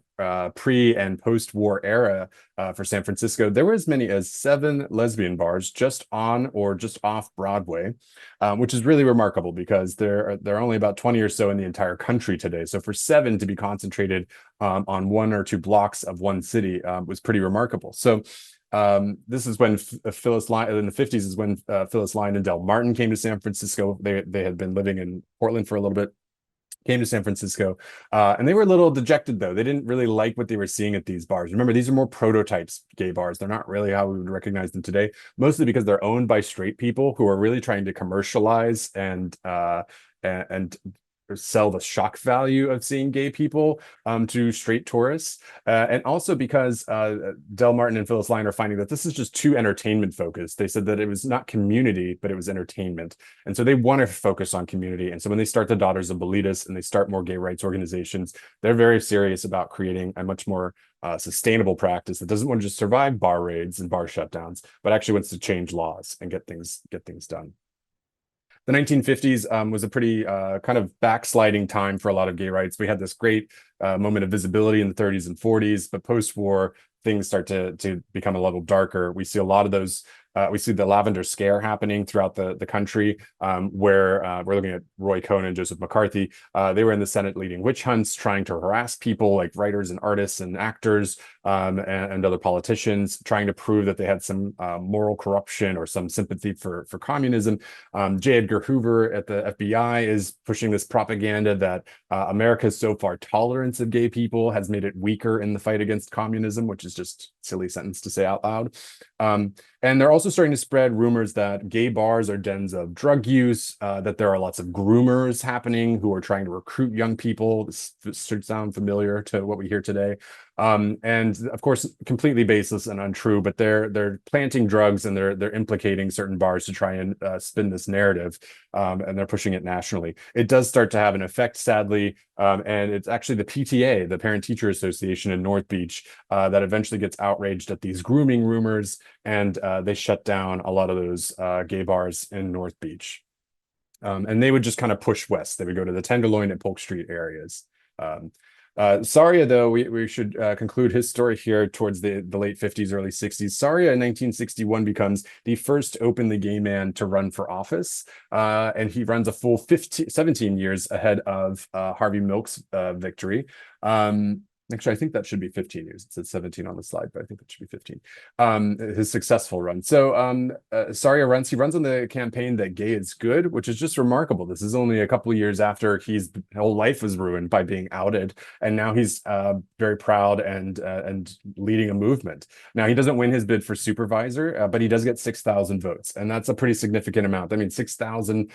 S1: pre and post-war era for San Francisco, there were as many as 7 lesbian bars just on or just off Broadway, which is really remarkable because there are only about 20 or so in the entire country today. So for 7 to be concentrated on 1 or 2 blocks of one city was pretty remarkable. So this is when Phyllis Lyon in the 50s is when Phyllis Lyon and Del Martin came to San Francisco. They had been living in Portland for a little bit, came to San Francisco, and they were a little dejected though. They didn't really like what they were seeing at these bars. Remember, these are more prototypes gay bars. They're not really how we would recognize them today, mostly because they're owned by straight people who are really trying to commercialize and sell the shock value of seeing gay people to straight tourists. And also because Del Martin and Phyllis Lyon are finding that this is just too entertainment focused. They said that it was not community, but it was entertainment. And so they want to focus on community. And so when they start the Daughters of Bilitis and they start more gay rights organizations, they're very serious about creating a much more sustainable practice that doesn't want to just survive bar raids and bar shutdowns, but actually wants to change laws and get things done. The 1950s was a pretty kind of backsliding time for a lot of gay rights. We had this great moment of visibility in the 30s and 40s, but post-war, things start to become a little darker. We see a lot of those. We see the Lavender Scare happening throughout the country, where we're looking at Roy Cohn and Joseph McCarthy. They were in the Senate leading witch hunts, trying to harass people like writers and artists and actors and other politicians, trying to prove that they had some moral corruption or some sympathy for communism. J. Edgar Hoover at the FBI is pushing this propaganda that America's so far tolerance of gay people has made it weaker in the fight against communism, which is just a silly sentence to say out loud. And they're also starting to spread rumors that gay bars are dens of drug use, that there are lots of groomers happening who are trying to recruit young people. This should sound familiar to what we hear today. And of course, completely baseless and untrue, but they're planting drugs and they're implicating certain bars to try and spin this narrative, and they're pushing it nationally. It does start to have an effect, sadly, and it's actually the PTA, the Parent Teacher Association in North Beach, that eventually gets outraged at these grooming rumors, and they shut down a lot of those gay bars in North Beach. And they would just kind of push west. They would go to the Tenderloin and Polk Street areas. Saria, though, we should conclude his story here towards the late 50s, early 60s. Saria in 1961 becomes the first openly gay man to run for office, and he runs a full 17 years ahead of Harvey Milk's victory. Actually, I think that should be 15 years. It says 17 on the slide, but I think that should be 15. His successful run. So Saria he runs on the campaign that gay is good, which is just remarkable. This is only a couple of years after his whole life was ruined by being outed. And now he's very proud and leading a movement. Now, he doesn't win his bid for supervisor, but he does get 6,000 votes. And that's a pretty significant amount. I mean, 6,000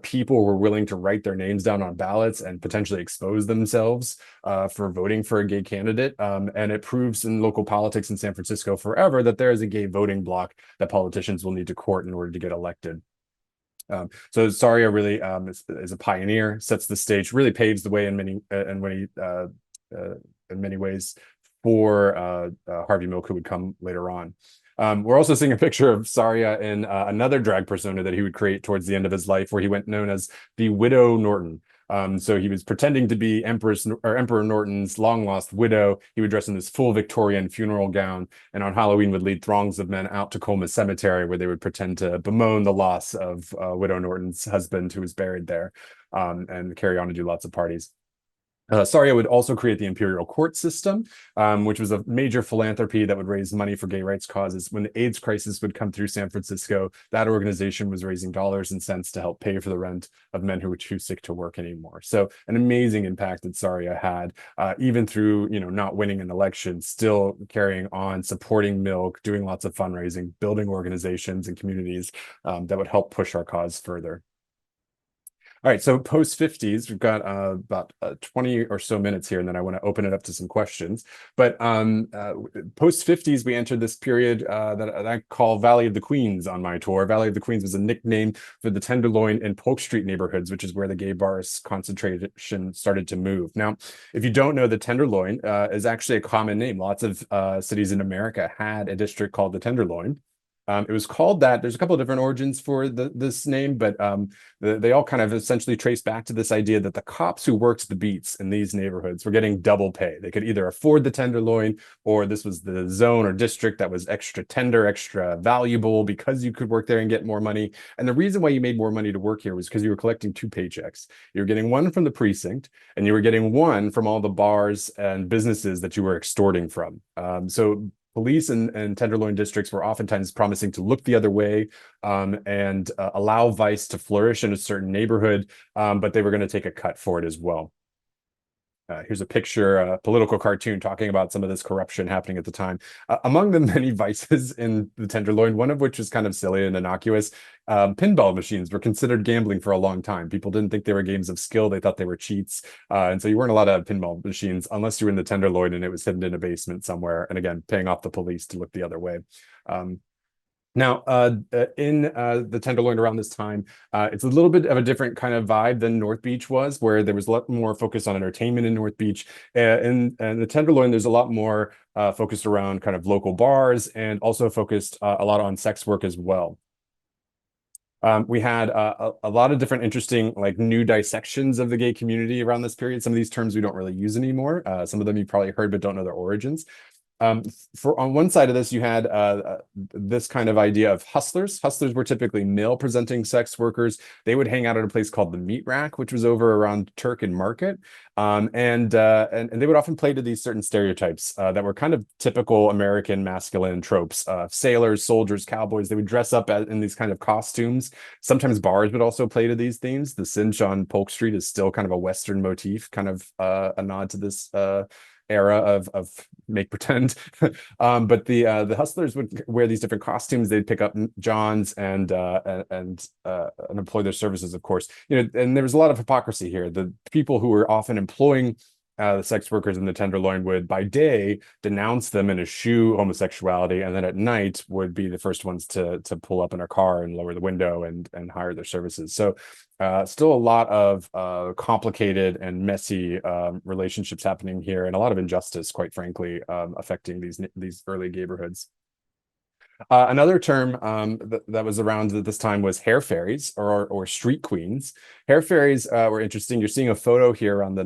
S1: people were willing to write their names down on ballots and potentially expose themselves for voting for a gay candidate, and it proves in local politics in San Francisco forever that there is a gay voting bloc that politicians will need to court in order to get elected. So Saria really is a pioneer, sets the stage, really paves the way in many ways for Harvey Milk, who would come later on. We're also seeing a picture of Saria in another drag persona that he would create towards the end of his life, where he went known as the Widow Norton. So he was pretending to be Emperor Norton's long-lost widow. He would dress in this full Victorian funeral gown, and on Halloween would lead throngs of men out to Colma Cemetery, where they would pretend to bemoan the loss of Widow Norton's husband, who was buried there, and carry on to do lots of parties. Saria would also create the imperial court system, which was a major philanthropy that would raise money for gay rights causes. When the AIDS crisis would come through San Francisco, that organization was raising dollars and cents to help pay for the rent of men who were too sick to work anymore. So an amazing impact that Saria had, even through not winning an election, still carrying on, supporting Milk, doing lots of fundraising, building organizations and communities that would help push our cause further. All right, so post 50s, we've got about 20 or so minutes here, and then I want to open it up to some questions. But post 50s, we entered this period that I call Valley of the Queens on my tour. Valley of the Queens was a nickname for the Tenderloin and Polk Street neighborhoods, which is where the gay bars concentration started to move. Now, if you don't know, the Tenderloin is actually a common name. Lots of cities in America had a district called the Tenderloin. It was called that. There's a couple of different origins for this name, but they all kind of essentially trace back to this idea that the cops who worked the beats in these neighborhoods were getting double pay. They could either afford the Tenderloin, or this was the zone or district that was extra tender, extra valuable because you could work there and get more money. And the reason why you made more money to work here was because you were collecting two paychecks. You were getting one from the precinct, and you were getting one from all the bars and businesses that you were extorting from. So police and Tenderloin districts were oftentimes promising to look the other way and allow vice to flourish in a certain neighborhood, but they were going to take a cut for it as well. Here's a picture, a political cartoon talking about some of this corruption happening at the time. Among the many vices in the Tenderloin, one of which was kind of silly and innocuous, pinball machines were considered gambling for a long time. People didn't think they were games of skill. They thought they were cheats. And so you weren't allowed to have pinball machines unless you were in the Tenderloin and it was hidden in a basement somewhere. And again, paying off the police to look the other way. Now, in the Tenderloin around this time, it's a little bit of a different kind of vibe than North Beach was, where there was a lot more focus on entertainment in North Beach. In the Tenderloin, there's a lot more focused around kind of local bars and also focused a lot on sex work as well. We had a lot of different interesting like new dissections of the gay community around this period. Some of these terms we don't really use anymore. Some of them you've probably heard but don't know their origins. For on one side of this, you had this kind of idea of hustlers. Hustlers were typically male-presenting sex workers. They would hang out at a place called the Meat Rack, which was over around Turk and Market, and they would often play to these certain stereotypes that were kind of typical American masculine tropes. Sailors, soldiers, cowboys. They would dress up in these kind of costumes. Sometimes bars would also play to these themes. The cinch on Polk Street is still kind of a Western motif, kind of a nod to this era of make pretend. But the hustlers would wear these different costumes. They'd pick up Johns and employ their services, of course. And there was a lot of hypocrisy here. The people who were often employing the sex workers in the Tenderloin would, by day, denounce them and eschew homosexuality, and then at night would be the first ones to pull up in a car and lower the window and hire their services. So still a lot of complicated and messy relationships happening here, and a lot of injustice, quite frankly, affecting these early neighborhoods. Another term that was around at this time was hair fairies or street queens. Hair fairies were interesting. You're seeing a photo here on the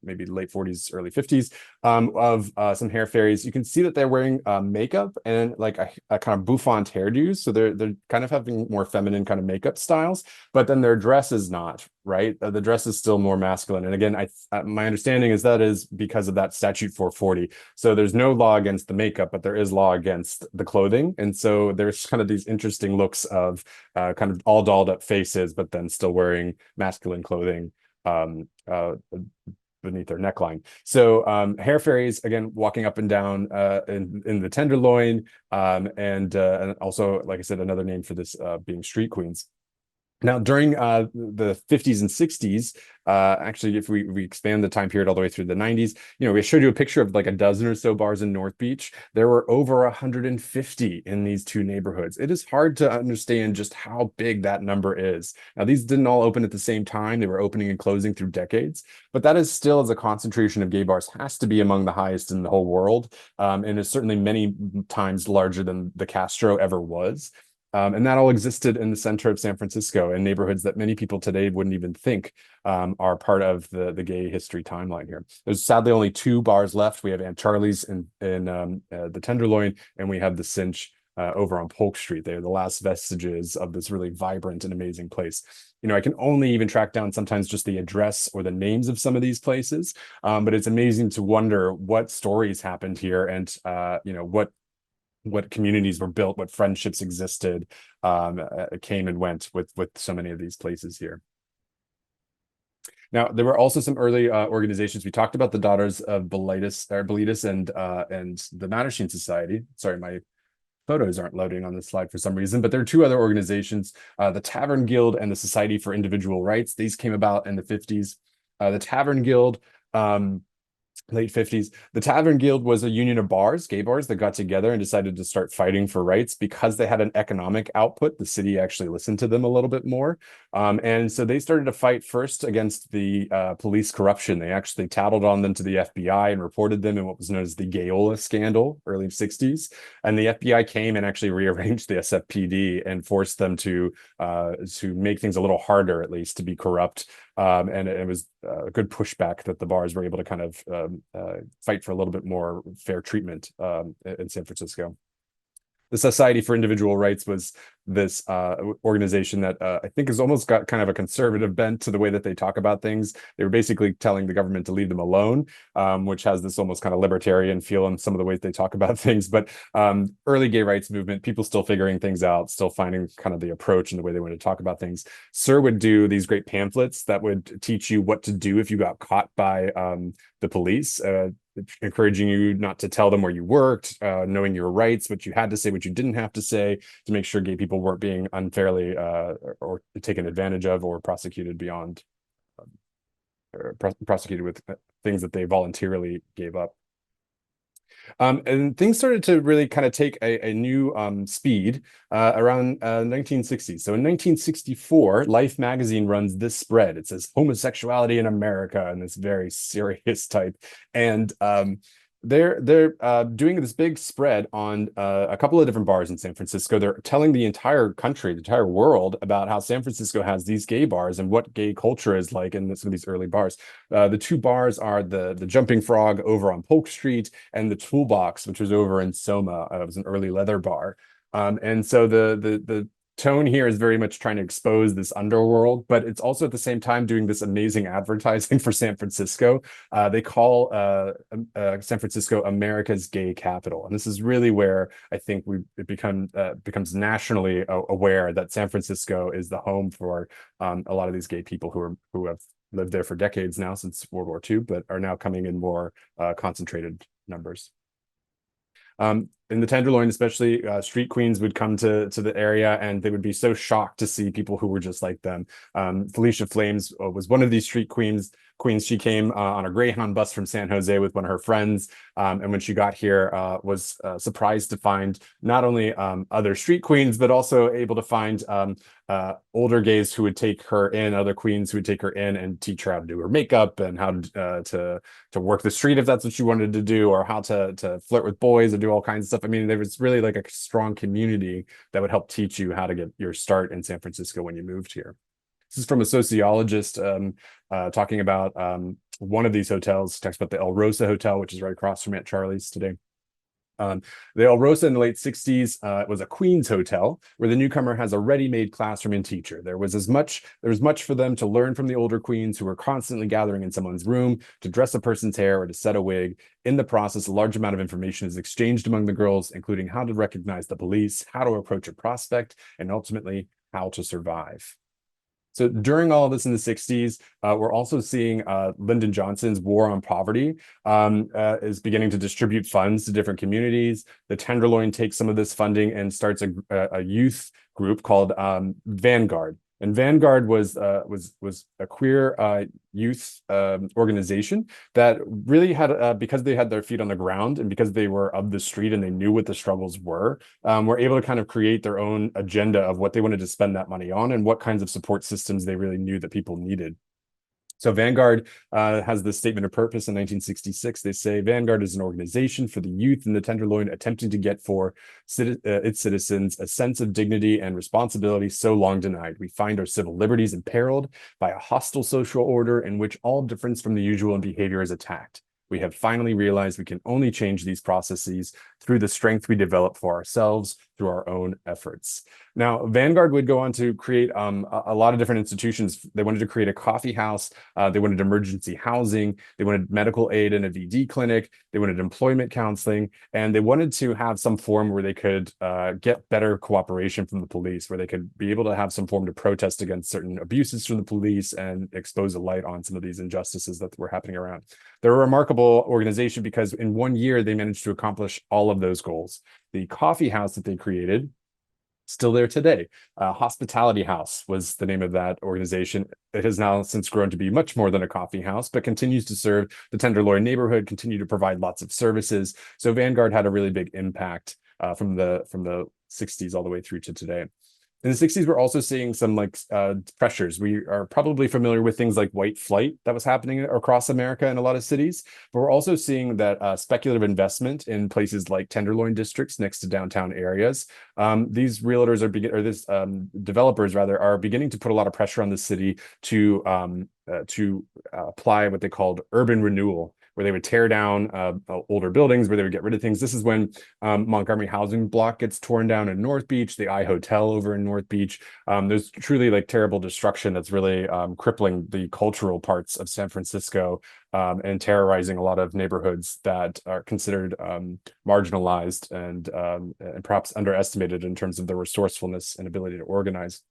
S1: maybe late 40s, early 50s of some hair fairies. You can see that they're wearing makeup and like a kind of bouffant hairdos. So they're kind of having more feminine kind of makeup styles, but then their dress is not, right? The dress is still more masculine. And again, my understanding is that is because of that statute 440. So there's no law against the makeup, but there is law against the clothing. And so there's kind of these interesting looks of kind of all dolled up faces, but then still wearing masculine clothing beneath their neckline. So hair fairies, again, walking up and down in the Tenderloin, and also, like I said, another name for this being street queens. Now, during the 50s and 60s, actually, if we expand the time period all the way through the 90s, we showed you a picture of like a dozen or so bars in North Beach. There were over 150 in these two neighborhoods. It is hard to understand just how big that number is. Now, these didn't all open at the same time. They were opening and closing through decades, but that is still, as a concentration of gay bars, has to be among the highest in the whole world, and is certainly many times larger than the Castro ever was. And that all existed in the center of San Francisco, in neighborhoods that many people today wouldn't even think are part of the gay history timeline here. There's sadly only two bars left. We have Aunt Charlie's in the Tenderloin, and we have the Cinch over on Polk Street. They are the last vestiges of this really vibrant and amazing place. I can only even track down sometimes just the address or the names of some of these places, but it's amazing to wonder what stories happened here and what communities were built, what friendships existed, came and went with so many of these places here. Now, there were also some early organizations. We talked about the Daughters of Bilitis and the Mattachine Society. Sorry, my photos aren't loading on this slide for some reason, but there are two other organizations, the Tavern Guild and the Society for Individual Rights. These came about in the 50s. The Tavern Guild, late 50s. The Tavern Guild was a union of bars, gay bars, that got together and decided to start fighting for rights because they had an economic output. The city actually listened to them a little bit more. And so they started to fight first against the police corruption. They actually tattled on them to the FBI and reported them in what was known as the Gayola scandal, early 60s. And the FBI came and actually rearranged the SFPD and forced them to make things a little harder, at least, to be corrupt. And it was a good pushback that the bars were able to kind of fight for a little bit more fair treatment in San Francisco. The Society for Individual Rights was this organization that I think has almost got kind of a conservative bent to the way that they talk about things. They were basically telling the government to leave them alone, which has this almost kind of libertarian feel in some of the ways they talk about things. But early gay rights movement, people still figuring things out, still finding kind of the approach and the way they want to talk about things. SIR would do these great pamphlets that would teach you what to do if you got caught by the police, encouraging you not to tell them where you worked, knowing your rights, what you had to say, what you didn't have to say, to make sure gay people weren't being unfairly or taken advantage of or prosecuted beyond, prosecuted with things that they voluntarily gave up. And things started to really kind of take a new speed around 1960. So in 1964, Life magazine runs this spread. It says homosexuality in America in this very serious type. And they're doing this big spread on a couple of different bars in San Francisco. They're telling the entire country, the entire world, about how San Francisco has these gay bars and what gay culture is like in some of these early bars. The two bars are the Jumping Frog over on Polk Street and the Toolbox, which was over in Soma. It was an early leather bar. And so the tone here is very much trying to expose this underworld, but it's also at the same time doing this amazing advertising for San Francisco. They call San Francisco America's gay capital, and this is really where I think it becomes nationally aware that San Francisco is the home for a lot of these gay people who have lived there for decades now, since World War II, but are now coming in more concentrated numbers. In the Tenderloin, especially, street queens would come to the area, and they would be so shocked to see people who were just like them. Felicia Flames was one of these street queens. She came on a Greyhound bus from San Jose with one of her friends, and when she got here, was surprised to find not only other street queens, but also able to find older gays who would take her in, other queens who would take her in and teach her how to do her makeup and how to work the street if that's what she wanted to do, or how to flirt with boys or do all kinds of stuff. I mean, there was really like a strong community that would help teach you how to get your start in San Francisco when you moved here. This is from a sociologist talking about one of these hotels. Talks about the El Rosa Hotel, which is right across from Aunt Charlie's today. The El Rosa in the late 60s was a Queens hotel where the newcomer has a ready-made classroom and teacher. There was much for them to learn from the older queens, who were constantly gathering in someone's room to dress a person's hair or to set a wig. In the process, a large amount of information is exchanged among the girls, including how to recognize the police, how to approach a prospect, and ultimately how to survive. So during all of this in the 60s, we're also seeing Lyndon Johnson's War on Poverty is beginning to distribute funds to different communities. The Tenderloin takes some of this funding and starts a youth group called Vanguard. And Vanguard was a queer youth organization that really had, because they had their feet on the ground and because they were of the street and they knew what the struggles were able to kind of create their own agenda of what they wanted to spend that money on and what kinds of support systems they really knew that people needed. So Vanguard has this statement of purpose in 1966. They say, Vanguard is an organization for the youth in the Tenderloin attempting to get for its citizens a sense of dignity and responsibility so long denied. We find our civil liberties imperiled by a hostile social order in which all difference from the usual in behavior is attacked. We have finally realized we can only change these processes through the strength we develop for ourselves through our own efforts. Now, Vanguard would go on to create a lot of different institutions. They wanted to create a coffee house. They wanted emergency housing. They wanted medical aid and a VD clinic. They wanted employment counseling. And they wanted to have some form where they could get better cooperation from the police, where they could be able to have some form to protest against certain abuses from the police and expose a light on some of these injustices that were happening around. They're a remarkable organization because in 1 year, they managed to accomplish all of those goals. the coffee house that they created, still there today. Hospitality House was the name of that organization. It has now since grown to be much more than a coffee house, but continues to serve the Tenderloin neighborhood, continue to provide lots of services. So Vanguard had a really big impact from the 60s all the way through to today. In the 60s, we're also seeing some pressures. We are probably familiar with things like white flight that was happening across America in a lot of cities, but we're also seeing that speculative investment in places like Tenderloin districts next to downtown areas. These realtors developers rather are beginning to put a lot of pressure on the city to apply what they called urban renewal, where they would tear down older buildings, where they would get rid of things. This is when Montgomery Housing Block gets torn down in North Beach, the I Hotel over in North Beach. There's truly like terrible destruction that's really crippling the cultural parts of San Francisco and terrorizing a lot of neighborhoods that are considered marginalized and perhaps underestimated in terms of their resourcefulness and ability to organize.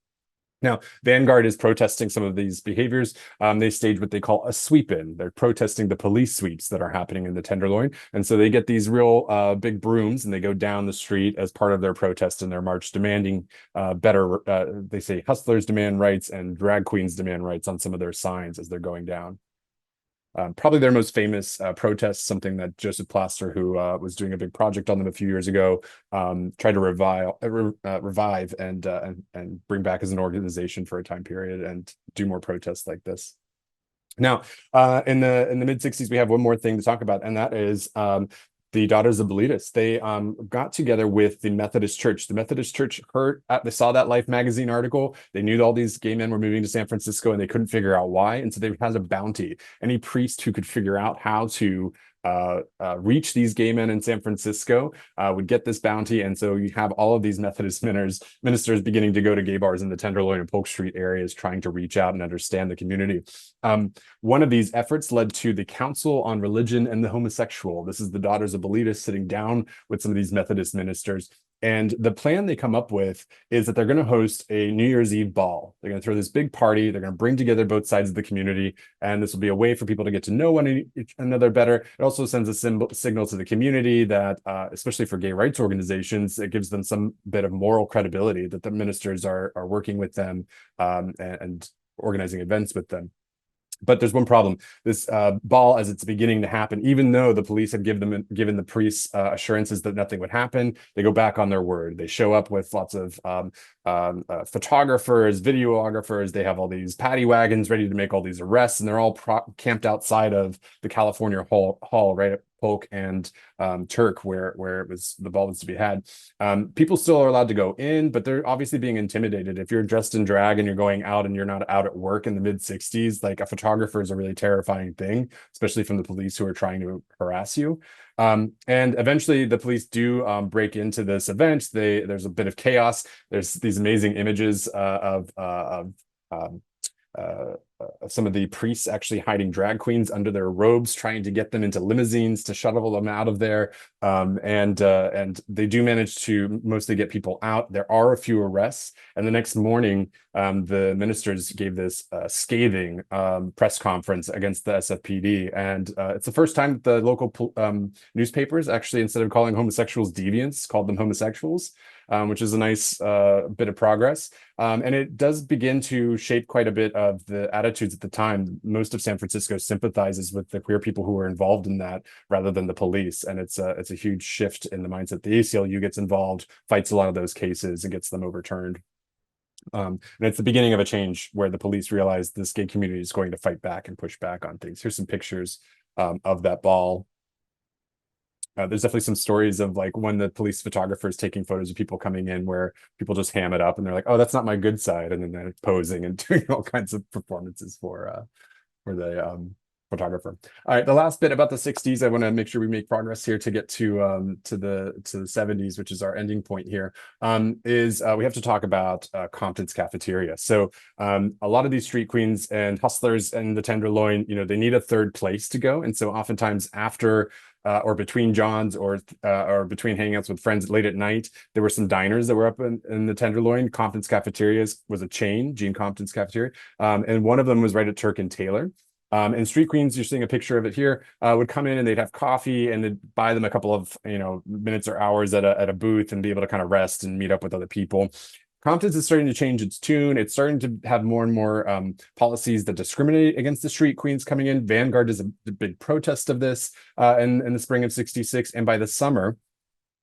S1: Now, Vanguard is protesting some of these behaviors. They stage what they call a sweep-in. They're protesting the police sweeps that are happening in the Tenderloin. And so they get these real big brooms and they go down the street as part of their protest and their march, demanding better, they say hustlers demand rights and drag queens demand rights on some of their signs as they're going down. Probably their most famous protest, something that Joseph Plaster, who was doing a big project on them a few years ago, tried to revive and bring back as an organization for a time period and do more protests like this. Now, in the mid 60s, we have one more thing to talk about, and that is the Daughters of Bilitis. They got together with the Methodist Church. The Methodist Church they saw that Life magazine article. They knew all these gay men were moving to San Francisco and they couldn't figure out why. And so they had a bounty. Any priest who could figure out how to reach these gay men in San Francisco would get this bounty. And so you have all of these Methodist ministers beginning to go to gay bars in the Tenderloin and Polk Street areas, trying to reach out and understand the community. One of these efforts led to the Council on Religion and the Homosexual. This is the Daughters of Bilitis sitting down with some of these Methodist ministers. And the plan they come up with is that they're going to host a New Year's Eve ball. They're going to throw this big party. They're going to bring together both sides of the community. And this will be a way for people to get to know one another better. It also sends a signal to the community that, especially for gay rights organizations, it gives them some bit of moral credibility that the ministers are working with them and organizing events with them. But there's one problem. This ball, as it's beginning to happen, even though the police have given the priests assurances that nothing would happen, they go back on their word. They show up with lots of photographers, videographers. They have all these paddy wagons ready to make all these arrests, and they're all camped outside of the California Hall right at Polk and Turk, where the ball was to be had. People still are allowed to go in, but they're obviously being intimidated. If you're dressed in drag and you're going out and you're not out at work in the mid 60s, like a photographer is a really terrifying thing, especially from the police who are trying to harass you. And eventually the police do break into this event. There's a bit of chaos. There's these amazing images of some of the priests actually hiding drag queens under their robes, trying to get them into limousines to shuttle them out of there. And they do manage to mostly get people out. There are a few arrests. And the next morning, the ministers gave this scathing press conference against the SFPD. And it's the first time that the local newspapers actually, instead of calling homosexuals deviants, called them homosexuals. Which is a nice bit of progress. And it does begin to shape quite a bit of the attitudes at the time. Most of San Francisco sympathizes with the queer people who were involved in that rather than the police. And it's a huge shift in the mindset. The ACLU gets involved, fights a lot of those cases and gets them overturned. And it's the beginning of a change where the police realize this gay community is going to fight back and push back on things. Here's some pictures of that ball. There's definitely some stories of like when the police photographer is taking photos of people coming in where people just ham it up and they're like, oh, that's not my good side. And then they're posing and doing all kinds of performances for the photographer. All right, the last bit about the 60s, I want to make sure we make progress here to get to the 70s, which is our ending point here, is we have to talk about Compton's cafeteria. So a lot of these street queens and hustlers and the Tenderloin, they need a third place to go. And so oftentimes after or between John's or between hangouts with friends late at night, there were some diners that were up in the Tenderloin. Compton's Cafeterias was a chain, Gene Compton's Cafeteria. And one of them was right at Turk and Taylor. And street queens, you're seeing a picture of it here, would come in and they'd have coffee and they'd buy them a couple of minutes or hours at a booth and be able to kind of rest and meet up with other people. Compton's is starting to change its tune. It's starting to have more and more policies that discriminate against the street queens coming in. Vanguard is a big protest of this in the spring of '66. And by the summer,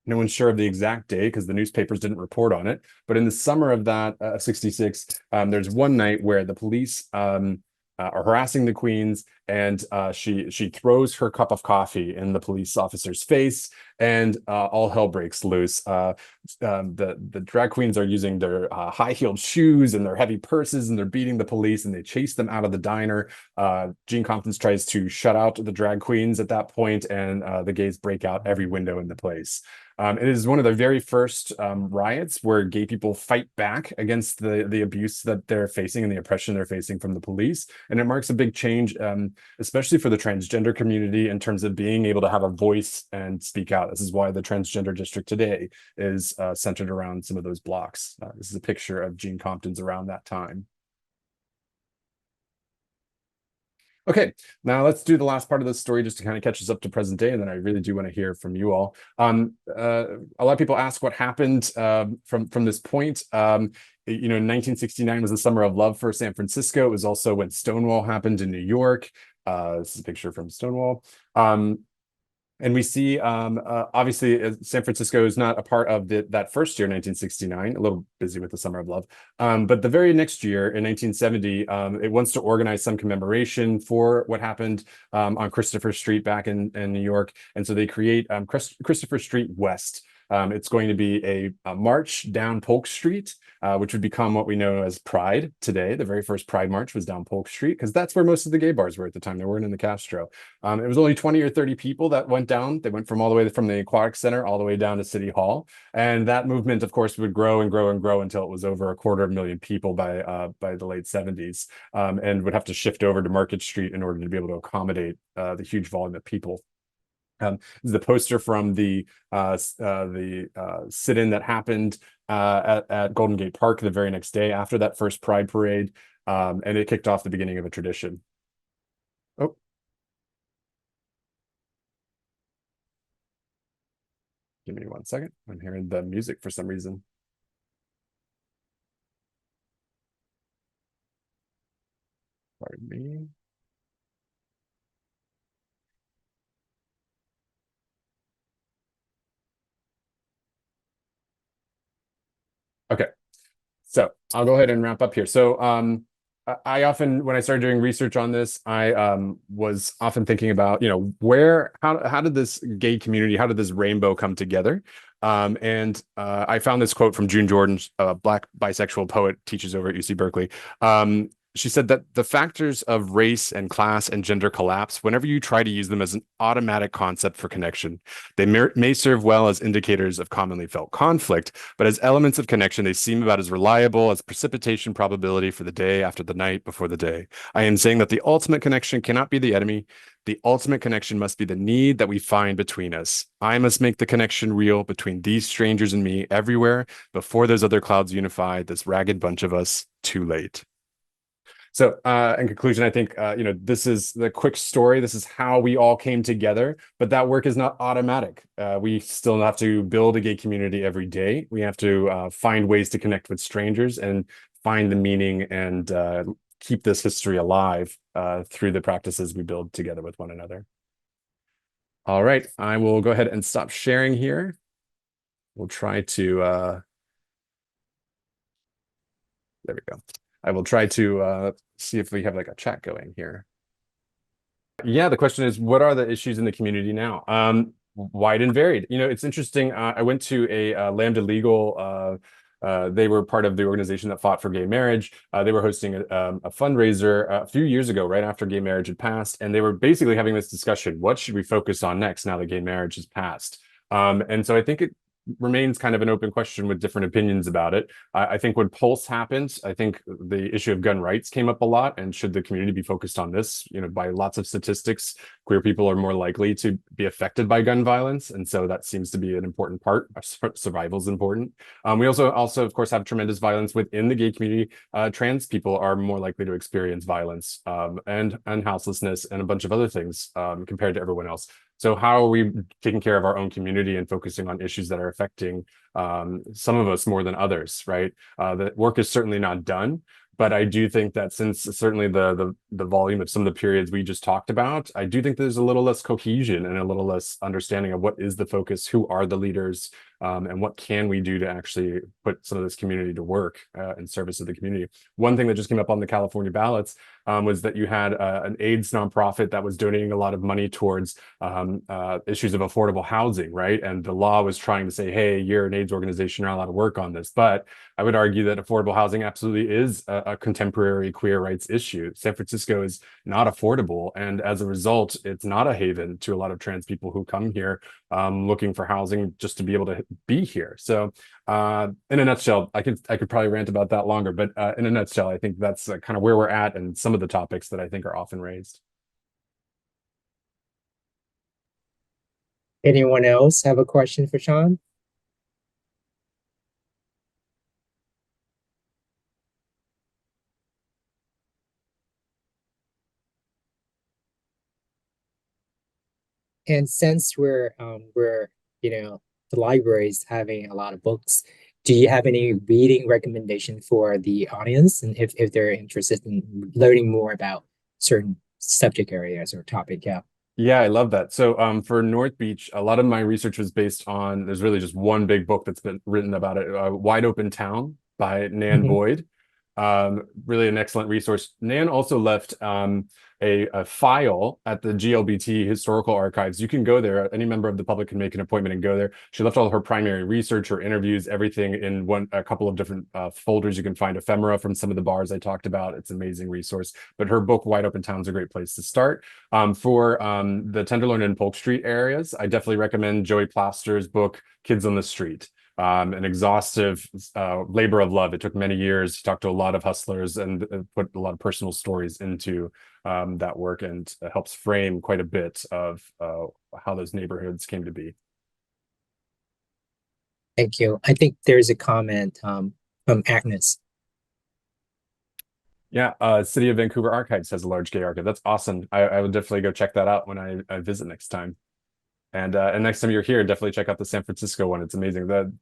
S1: no one's sure of the exact day because the newspapers didn't report on it. But in the summer of that '66, there's one night where the police are harassing the queens, and she throws her cup of coffee in the police officer's face, and all hell breaks loose. The drag queens are using their high-heeled shoes and their heavy purses, and they're beating the police, and they chase them out of the diner. Gene Compton's tries to shut out the drag queens at that point, and the gays break out every window in the place. It is one of the very first riots where gay people fight back against the abuse that they're facing and the oppression they're facing from the police. And it marks a big change, especially for the transgender community in terms of being able to have a voice and speak out. This is why the transgender district today is centered around some of those blocks. This is a picture of Gene Compton's around that time. Okay, now let's do the last part of this story just to kind of catch us up to present day, and then I really do want to hear from you all. A lot of people ask what happened from this point. In 1969 was the summer of love for San Francisco. It was also when Stonewall happened in New York. This is a picture from Stonewall. And we see, obviously, San Francisco is not a part of that first year, 1969, a little busy with the Summer of Love. But the very next year, in 1970, it wants to organize some commemoration for what happened on Christopher Street back in New York. And so they create Christopher Street West. It's going to be a march down Polk Street, which would become what we know as Pride today. The very first Pride March was down Polk Street because that's where most of the gay bars were at the time. They weren't in the Castro. It was only 20 or 30 people that went down. They went from all the way from the Aquatic Center all the way down to City Hall. And that movement, of course, would grow and grow and grow until it was over 250,000 people by the late 70s, and would have to shift over to Market Street in order to be able to accommodate the huge volume of people. The poster from the sit-in that happened at Golden Gate Park the very next day after that first Pride Parade, and it kicked off the beginning of a tradition. Oh, give me 1 second. I'm hearing the music for some reason. Pardon me. Okay, so I'll go ahead and wrap up here. So I often, when I started doing research on this, I was often thinking about, how did this gay community, how did this rainbow come together? And I found this quote from June Jordan, a Black bisexual poet, teaches over at UC Berkeley. She said that the factors of race and class and gender collapse whenever you try to use them as an automatic concept for connection. They may serve well as indicators of commonly felt conflict, but as elements of connection, they seem about as reliable as precipitation probability for the day after the night before the day. I am saying that the ultimate connection cannot be the enemy. The ultimate connection must be the need that we find between us. I must make the connection real between these strangers and me everywhere before those other clouds unify this ragged bunch of us too late. So in conclusion, I think, this is the quick story. This is how we all came together, but that work is not automatic. We still have to build a gay community every day. We have to find ways to connect with strangers and find the meaning and keep this history alive through the practices we build together with one another. All right, I will go ahead and stop sharing here. We'll try to, there we go. I will try to see if we have like a chat going here. Yeah, the question is, what are the issues in the community now? Wide and varied. It's interesting. I went to a Lambda Legal. They were part of the organization that fought for gay marriage. They were hosting a fundraiser a few years ago, right after gay marriage had passed, and they were basically having this discussion: what should we focus on next now that gay marriage has passed? And so I think remains kind of an open question with different opinions about it. I think when Pulse happened, I think the issue of gun rights came up a lot. And should the community be focused on this? You know, by lots of statistics, queer people are more likely to be affected by gun violence. And so that seems to be an important part. Survival is important. We also, of course, have tremendous violence within the gay community. Trans people are more likely to experience violence and houselessness and a bunch of other things compared to everyone else. So how are we taking care of our own community and focusing on issues that are affecting some of us more than others, right? The work is certainly not done, but I do think that since certainly the volume of some of the periods we just talked about, I do think there's a little less cohesion and a little less understanding of what is the focus, who are the leaders, and what can we do to actually put some of this community to work in service of the community. One thing that just came up on the California ballots was that you had an AIDS nonprofit that was donating a lot of money towards issues of affordable housing, right? And the law was trying to say, hey, you're an AIDS organization, you're not allowed to work on this. But I would argue that affordable housing absolutely is a contemporary queer rights issue. San Francisco is not affordable. And as a result, it's not a haven to a lot of trans people who come here looking for housing just to be able to be here. So in a nutshell, I could probably rant about that longer, but in a nutshell, I think that's kind of where we're at and some of the topics that I think are often raised.
S2: Anyone else have a question for Shawn? And since we're the library is having a lot of books, do you have any reading recommendation for the audience, and if they're interested in learning more about certain subject areas or topic? Yeah.
S1: Yeah, I love that. So for North Beach, a lot of my research was based on, there's really just one big book that's been written about it, Wide Open Town by Nan
S2: Mhm.
S1: Boyd. Really an excellent resource. Nan also left a file at the GLBT Historical Archives. You can go there. Any member of the public can make an appointment and go there. She left all her primary research, her interviews, everything in a couple of different folders. You can find ephemera from some of the bars I talked about. It's an amazing resource. But her book, Wide Open Town, is a great place to start. For the Tenderloin and Polk Street areas, I definitely recommend Joey Plaster's book, Kids on the Street. An exhaustive labor of love. It took many years. He talked to a lot of hustlers and put a lot of personal stories into that work, and helps frame quite a bit of how those neighborhoods came to be.
S2: Thank you. I think there's a comment from Agnes.
S1: Yeah, City of Vancouver Archives has a large gay archive. That's awesome. I will definitely go check that out when I visit next time. And next time you're here, definitely check out the San Francisco one. It's amazing. The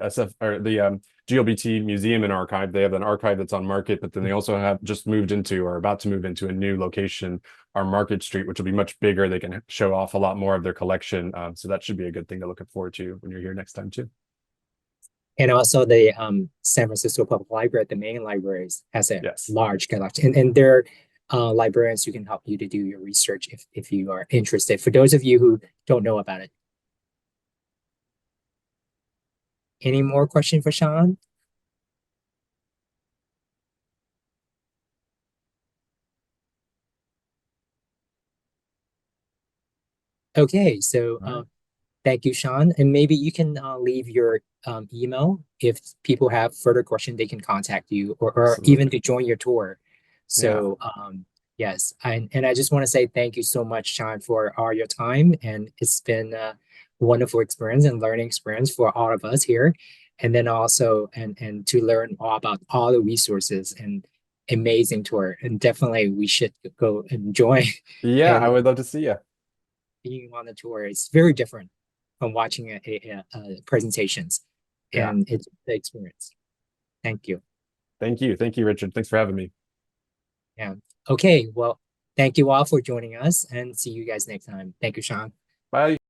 S1: SF or the GLBT Museum and Archive, they have an archive that's on Market, but then they also have just moved into or about to move into a new location, our Market Street, which will be much bigger. They can show off a lot more of their collection. So that should be a good thing to look forward to when you're here next time too.
S2: And also the San Francisco Public Library, the main libraries, has a
S1: Yes.
S2: large collection. And there are librarians who can help you to do your research if you are interested. For those of you who don't know about it. Any more question for Shawn? Okay, so
S1: All right.
S2: thank you, Shawn. And maybe you can leave your email. If people have further questions, they can contact you or even
S1: Absolutely.
S2: to join your tour.
S1: Yeah.
S2: So yes, and I just want to say thank you so much, Shawn, for all your time. And it's been a wonderful experience and learning experience for all of us here. And then also and to learn all about all the resources and amazing tour. And definitely we should go and join
S1: Yeah, I
S2: and
S1: would love to see you.
S2: being on the tour. It's very different from watching a presentations,
S1: Yeah.
S2: and it's the experience. Thank you.
S1: Thank you. Thank you, Richard. Thanks for having me.
S2: Yeah. Okay. Well, thank you all for joining us, and see you guys next time. Thank you, Shawn.
S1: Bye.